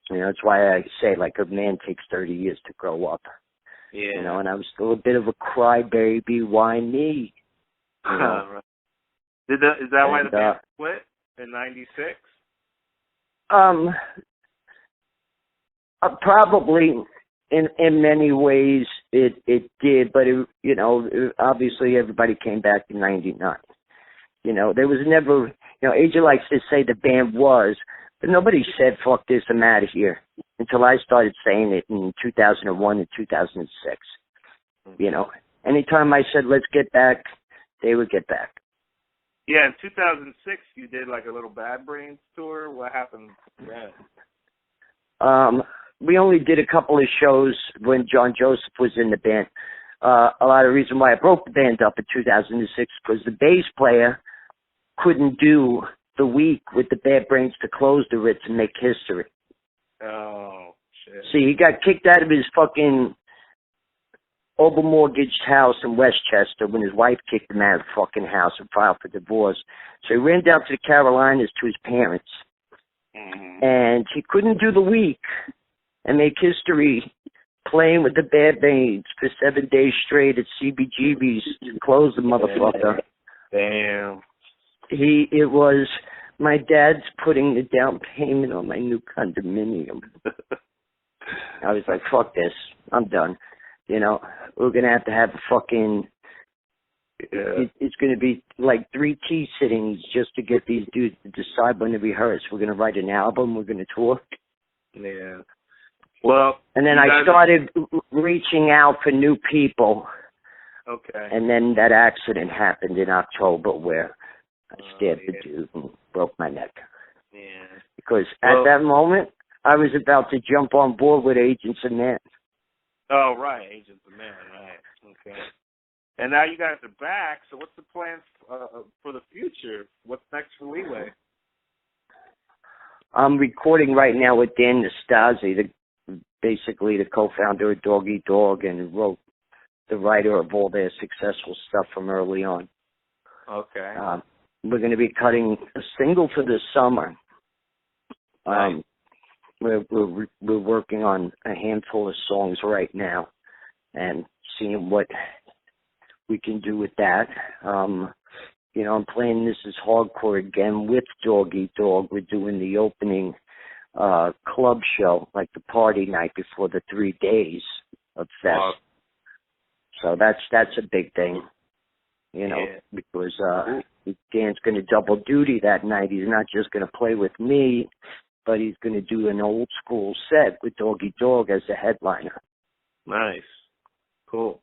You know, that's why I say, like, a man takes 30 years to grow up. Yeah. You know, and I was still a bit of a crybaby. Why me? You know? Is that why the band split in '96? Probably in many ways it did, but it, you know, obviously everybody came back in '99. You know, there was never, you know, AJ likes to say the band was, but nobody said fuck this, I'm out of here until I started saying it in 2001 and 2006. You know, anytime I said let's get back, they would get back. Yeah, in 2006 you did like a little Bad Brains tour. What happened then? We only did a couple of shows when John Joseph was in the band. A lot of reason why I broke the band up in 2006 because the bass player couldn't do the week with the Bad Brains to close the Ritz and make history. Oh, shit. See, he got kicked out of his fucking over-mortgaged house in Westchester when his wife kicked him out of the fucking house and filed for divorce. So he ran down to the Carolinas to his parents. Mm-hmm. And he couldn't do the week and make history playing with the Bad Brains for 7 days straight at CBGB's to close the motherfucker. Damn. It was my dad's putting the down payment on my new condominium. I was like, fuck this. I'm done. You know, we're going to have a fucking, it's going to be like 3 tea sittings just to get these dudes to decide when to rehearse. We're going to write an album. We're going to tour. Yeah. Well, and then I started reaching out for new people. Okay. And then that accident happened in October where I stabbed the dude and broke my neck. Yeah. Because at that moment, I was about to jump on board with Agents of Man. Oh, right, Agents of Man, right. Okay. And now you guys are back, so what's the plan for the future? What's next for Leeway? I'm recording right now with Dan Nastasi, basically the co-founder of Dog Eat Dog, and wrote the writer of all their successful stuff from early on. Okay. We're going to be cutting a single for this summer. We're working on a handful of songs right now and seeing what we can do with that. You know, I'm playing This Is Hardcore again with Dog Eat Dog. We're doing the opening club show, like the party night before the 3 days of Fest. So that's a big thing, you know, because Dan's going to double duty that night. He's not just going to play with me, but he's going to do an old school set with Dog Eat Dog as a headliner. Nice. Cool.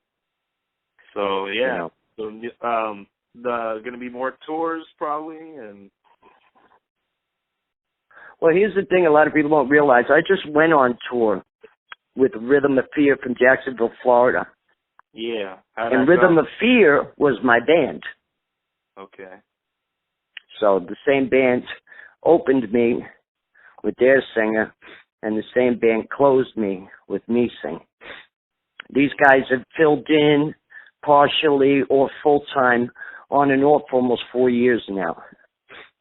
So, yeah. You know. So, going to be more tours probably? And well, here's the thing a lot of people don't realize. I just went on tour with Rhythm of Fear from Jacksonville, Florida. Yeah. And Rhythm of Fear was my band. Okay. So the same band opened me with their singer, and the same band closed me with me singing. These guys have filled in partially or full-time on and off for almost 4 years now.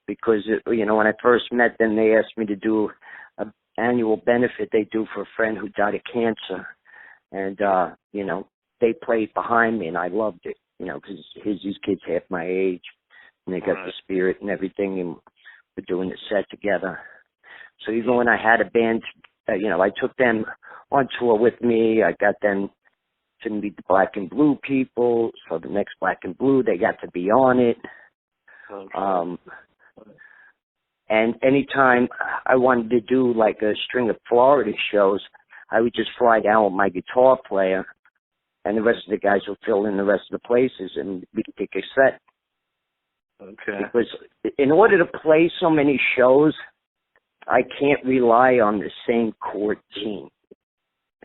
Because, you know, when I first met them, they asked me to do an annual benefit they do for a friend who died of cancer. And, you know, they played behind me, and I loved it, you know, because these kids half my age, and they got the spirit and everything, and we're doing the set together. So even when I had a band, you know, I took them on tour with me. I got them to meet the Black and Blue people. So the next Black and Blue, they got to be on it. Okay. And anytime I wanted to do like a string of Florida shows, I would just fly down with my guitar player, and the rest of the guys will fill in the rest of the places, and we could take a set. Okay. Because in order to play so many shows, I can't rely on the same core team.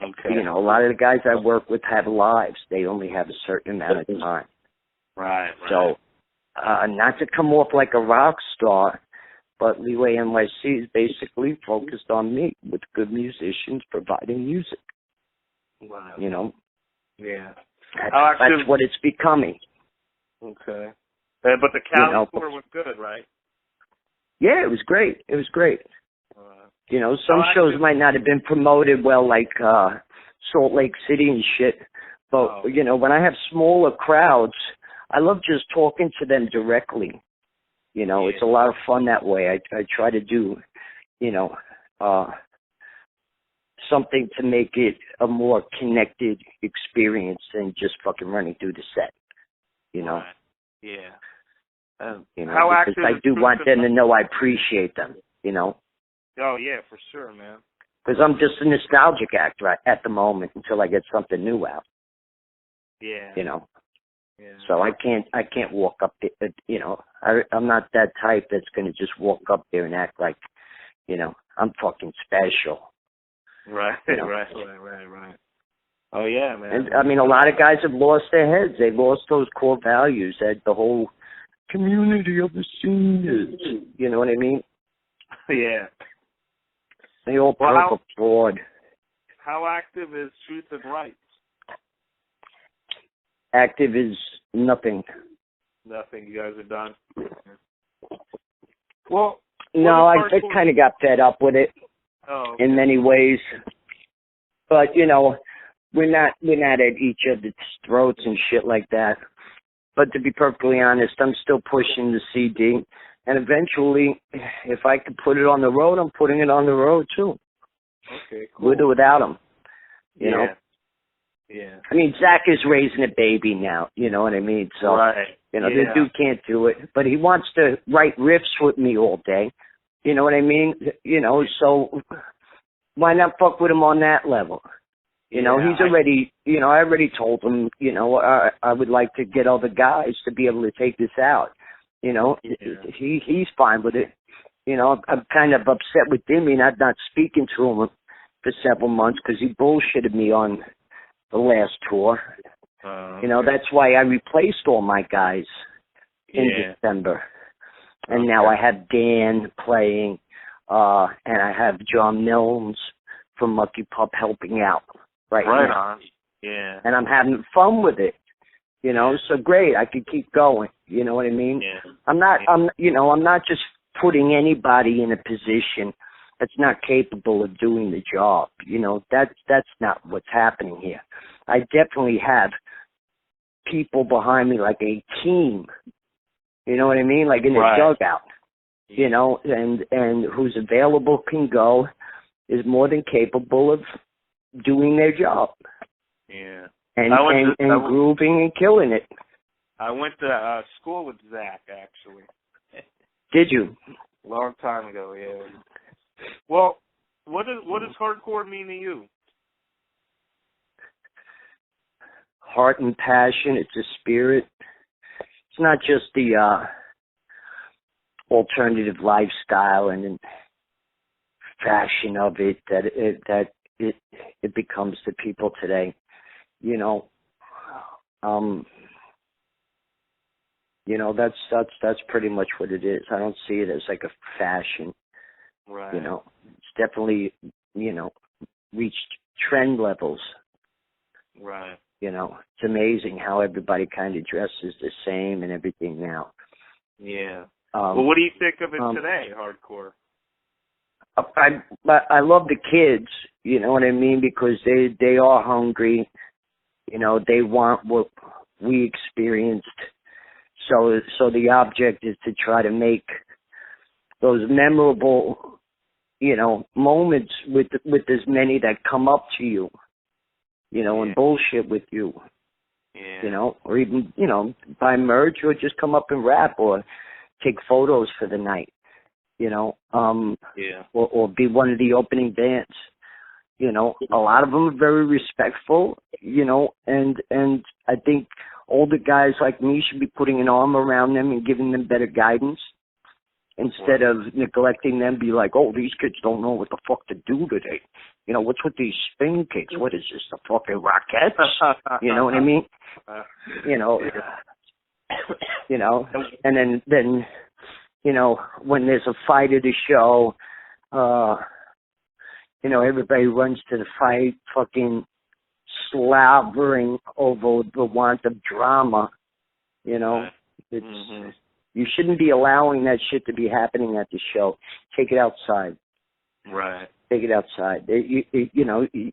Okay. You know, a lot of the guys I work with have lives. They only have a certain amount of time. Right. So, not to come off like a rock star, but Leeway NYC is basically focused on me with good musicians providing music. Wow. You know? Yeah. That's what it's becoming. Okay. But the Cali tour was good, right? Yeah, it was great. It was great. You know, some shows might not have been promoted well, like Salt Lake City and shit. But, you know, when I have smaller crowds, I love just talking to them directly. You know, it's a lot of fun that way. I try to do, you know, something to make it a more connected experience than just fucking running through the set. You know? Right. Yeah. You know, because I do want them to know I appreciate them, you know? Oh, yeah, for sure, man. Because I'm just a nostalgic act right at the moment until I get something new out. Yeah. You know? Yeah. So I can't walk up there, you know, I'm not that type that's going to just walk up there and act like, you know, I'm fucking special. Right, you know? right. Oh, yeah, man. And, I mean, a lot of guys have lost their heads. They lost those core values that the whole community of the scene is. You know what I mean? Yeah. They all purple fraud. How active is Truth and Rights? Active is nothing. Nothing. You guys are done. Well, no, I kind of got fed up with it in many ways. But you know, we're not at each other's throats and shit like that. But to be perfectly honest, I'm still pushing the CD, and eventually, if I could put it on the road, I'm putting it on the road too. Okay, cool. With or without him, you know. Yeah. I mean, Zach is raising a baby now, you know what I mean? So, you know, the dude can't do it, but he wants to write riffs with me all day. You know what I mean? You know, so why not fuck with him on that level? You know, he's already, you know, I already told him, you know, I would like to get other guys to be able to take this out. You know, he's fine with it. You know, I'm kind of upset with Dimmy not speaking to him for several months because he bullshitted me on the last tour. You know, that's why I replaced all my guys in December. And now I have Dan playing, and I have John Milnes from Lucky Pup helping out right now. On. Yeah. And I'm having fun with it. You know, so great, I could keep going. You know what I mean? Yeah. I'm not just putting anybody in a position that's not capable of doing the job. You know, that's not what's happening here. I definitely have people behind me like a team. You know what I mean? Like in the dugout. You know, and who's available can go, is more than capable of doing their job. Yeah. And grooving and killing it. I went to school with Zach, actually. Did you? Long time ago, yeah. Well, what does hardcore mean to you? Heart and passion. It's a spirit. It's not just the alternative lifestyle and fashion of it that it becomes to people today. You know, that's pretty much what it is. I don't see it as like a fashion. Right. You know, it's definitely, you know, reached trend levels. Right. You know, it's amazing how everybody kind of dresses the same and everything now. Yeah. Well, what do you think of it today, hardcore? I love the kids, you know what I mean, because they are hungry. You know, they want what we experienced. So the object is to try to make those memorable, you know, moments with as many that come up to you, you know, and bullshit with you, you know, or even, you know, buy merch or just come up and rap or take photos for the night, you know, or be one of the opening bands. You know, a lot of them are very respectful, you know, and I think older guys like me should be putting an arm around them and giving them better guidance instead of neglecting them, be like, oh, these kids don't know what the fuck to do today. You know, what's with these spin kicks? What is this, the fucking Rockettes? You know what I mean? You know, and then, you know, when there's a fight at a show, you know, everybody runs to the fight, fucking slavering over the want of drama. You know, it's you shouldn't be allowing that shit to be happening at the show. Take it outside. Right. Take it outside. You know, you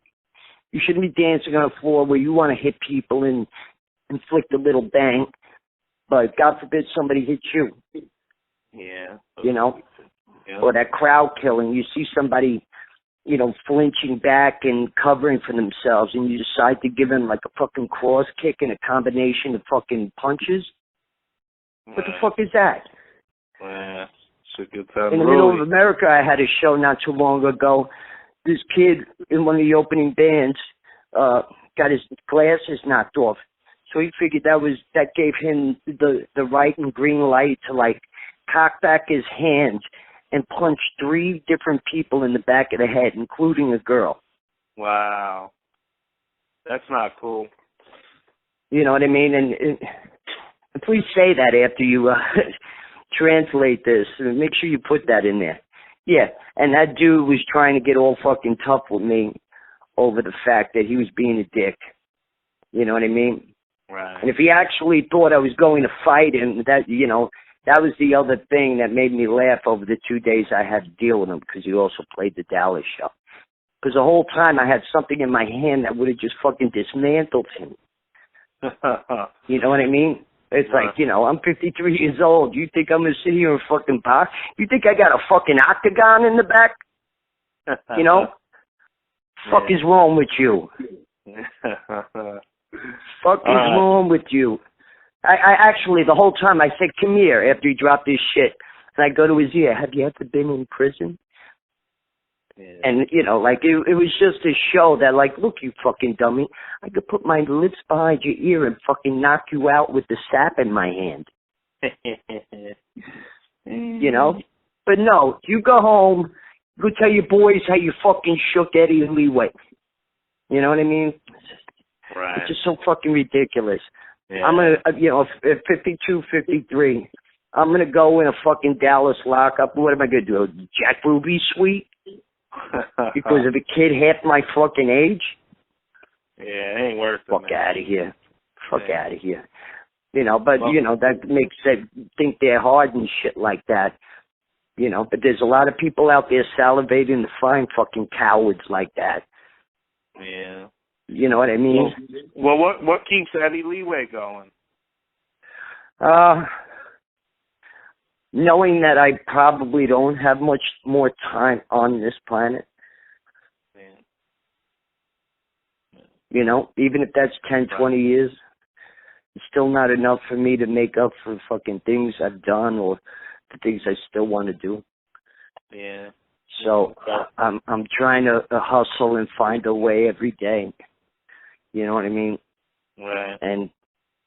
shouldn't be dancing on a floor where you want to hit people and inflict a little bang, but God forbid somebody hits you. Yeah. You know, or that crowd killing. You see somebody, you know, flinching back and covering for themselves, and you decide to give them like a fucking cross kick and a combination of fucking punches. What the fuck is that? It's a good time. In the middle of America, I had a show not too long ago. This kid in one of the opening bands got his glasses knocked off, so he figured that gave him the right and green light to like cock back his hands and punch 3 different people in the back of the head, including a girl. Wow. That's not cool. You know what I mean? And please say that after you translate this. Make sure you put that in there. Yeah, and that dude was trying to get all fucking tough with me over the fact that he was being a dick. You know what I mean? Right. And if he actually thought I was going to fight him, that, you know, that was the other thing that made me laugh over the 2 days I had to deal with him, because he also played the Dallas show. Because the whole time I had something in my hand that would have just fucking dismantled him. You know what I mean? It's like, you know, I'm 53 years old. You think I'm going to sit here and fucking box? You think I got a fucking octagon in the back? You know? Fuck is wrong with you? Fuck is wrong with you? I actually, the whole time, I said, come here, after he dropped his shit. And I go to his ear, have you ever been in prison? Yeah. And, you know, like, it was just a show that, like, look, you fucking dummy, I could put my lips behind your ear and fucking knock you out with the sap in my hand. You know? But no, you go home, go tell your boys how you fucking shook Eddie and Leeway. You know what I mean? Right. It's just so fucking ridiculous. Yeah. I'm going to, you know, at 52, 53, I'm going to go in a fucking Dallas lockup. What am I going to do? Jack Ruby suite? Because of a kid half my fucking age? Yeah, it ain't worth it. Fuck out of here. Fuck out of here. You know, but, you know, that makes them think they're hard and shit like that. You know, but there's a lot of people out there salivating to find fucking cowards like that. Yeah. You know what I mean? Well, what keeps Eddie Leeway going? Knowing that I probably don't have much more time on this planet. Yeah. You know, even if that's 10, 20 years, it's still not enough for me to make up for fucking things I've done or the things I still want to do. Yeah. So I'm trying to hustle and find a way every day. You know what I mean? Right. And,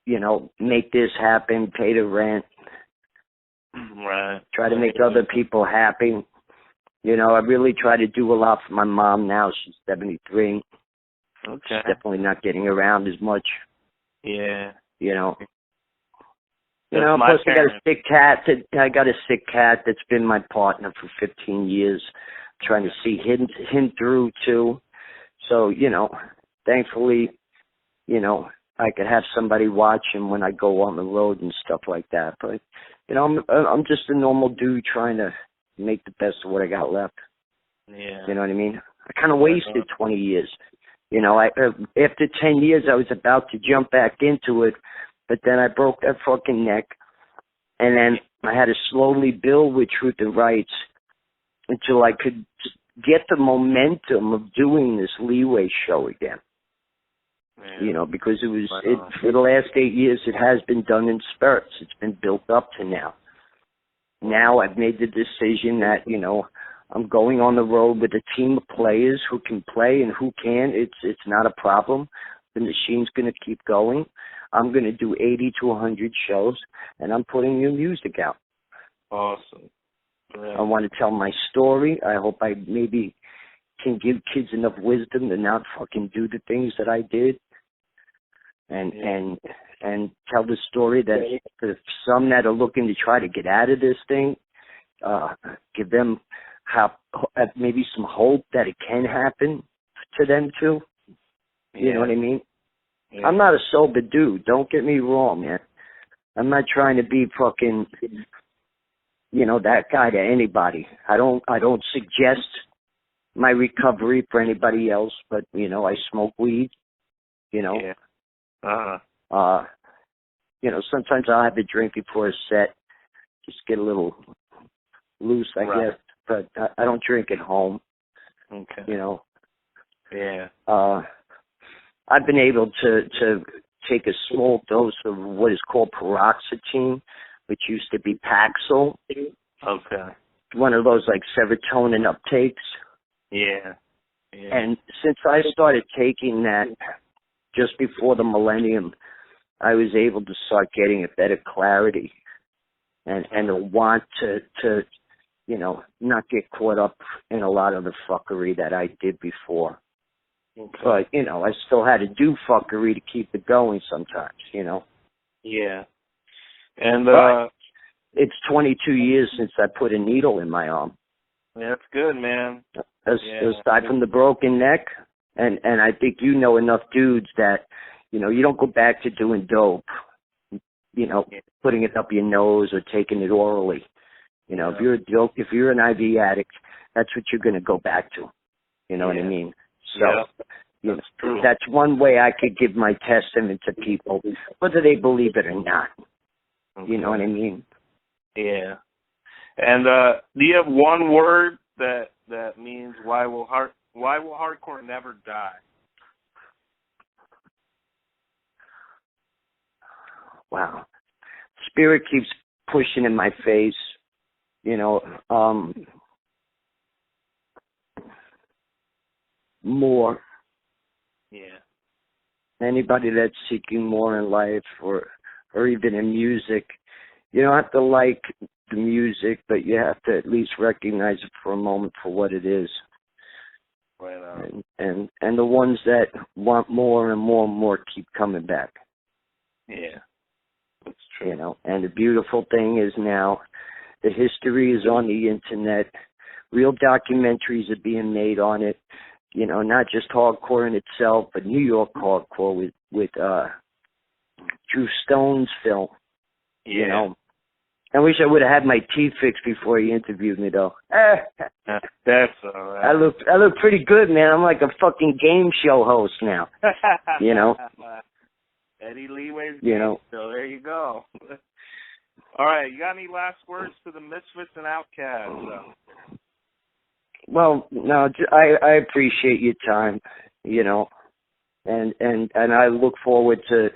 you know, make this happen, pay the rent. Right. Try to make other people happy. You know, I really try to do a lot for my mom now. She's 73. Okay. She's definitely not getting around as much. Yeah. You know. That's Plus I got a sick cat that's been my partner for 15 years, trying to see him through too. So, you know, thankfully, you know, I could have somebody watch him when I go on the road and stuff like that. But, you know, I'm just a normal dude trying to make the best of what I got left. Yeah. You know what I mean? I kind of wasted 20 years. You know, after 10 years, I was about to jump back into it, but then I broke that fucking neck, and then I had to slowly build with Truth and Rights until I could get the momentum of doing this Leeway show again. Yeah. You know, because for the last 8 years, it has been done in spurts. It's been built up to now. Now I've made the decision that, you know, I'm going on the road with a team of players who can play and who can. It's not a problem. The machine's going to keep going. I'm going to do 80 to 100 shows, and I'm putting new music out. Awesome. Right. I want to tell my story. I hope I maybe can give kids enough wisdom to not fucking do the things that I did. And tell the story that for some that are looking to try to get out of this thing, give them maybe some hope that it can happen to them too. You know what I mean? Yeah. I'm not a sober dude. Don't get me wrong, man. I'm not trying to be fucking, you know, that guy to anybody. I don't suggest my recovery for anybody else, but, you know, I smoke weed, you know. Yeah. You know, sometimes I'll have a drink before a set, just get a little loose, I guess. But I don't drink at home. Okay. You know. Yeah. I've been able to take a small dose of what is called paroxetine, which used to be Paxil. Okay. One of those like serotonin uptakes. Yeah. And since I started taking that just before the millennium, I was able to start getting a better clarity and a want to, you know, not get caught up in a lot of the fuckery that I did before. Okay. But, you know, I still had to do fuckery to keep it going sometimes, you know. Yeah. And it's 22 years since I put a needle in my arm. That's good, man. Aside from the broken neck, and I think you know enough dudes that, you know, you don't go back to doing dope, you know, putting it up your nose or taking it orally. You know, if you're an IV addict, that's what you're going to go back to. You know what I mean? So, you know, that's one way I could give my testament to people, whether they believe it or not. Okay. You know what I mean? Yeah. And do you have one word that means why will hardcore never die? Wow. Spirit keeps pushing in my face. You know, more. Yeah. Anybody that's seeking more in life or even in music, you don't have to like the music, but you have to at least recognize it for a moment for what it is. Right on. And the ones that want more and more and more keep coming back. Yeah, that's true. You know, and the beautiful thing is now the history is on the internet. Real documentaries are being made on it. You know, not just hardcore in itself, but New York hardcore with Drew Stone's film. Yeah. You know, I wish I would have had my teeth fixed before he interviewed me, though. That's all right. I look pretty good, man. I'm like a fucking game show host now. You know. Eddie Leeway's you know. So there you go. All right, you got any last words to the Misfits and Outcasts? Well, no, I appreciate your time, you know, and I look forward to,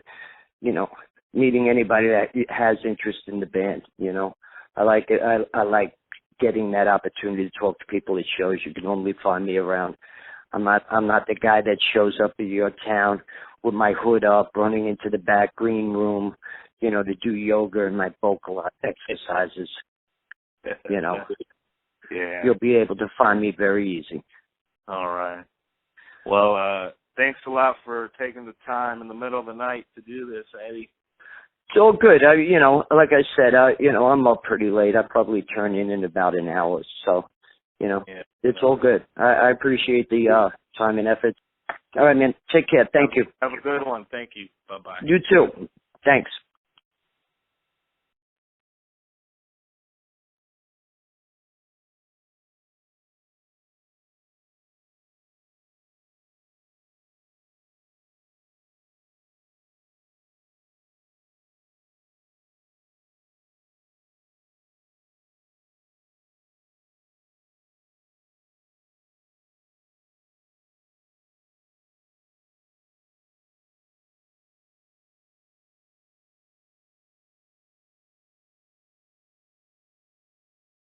you know, meeting anybody that has interest in the band. You know, I like it. I like getting that opportunity to talk to people at shows. You can only find me around. I'm not the guy that shows up in your town with my hood up, running into the back green room, you know, to do yoga and my vocal exercises. You know. Yeah. You'll be able to find me very easy. All right. Well, thanks a lot for taking the time in the middle of the night to do this, Eddie. It's all good. You know, like I said, you know, I'm up pretty late. I probably turn in about an hour. So, you know, it's all good. I appreciate the time and effort. All right, man. Take care. Thank you. Have a good one. Thank you. Bye-bye. You too. Thanks.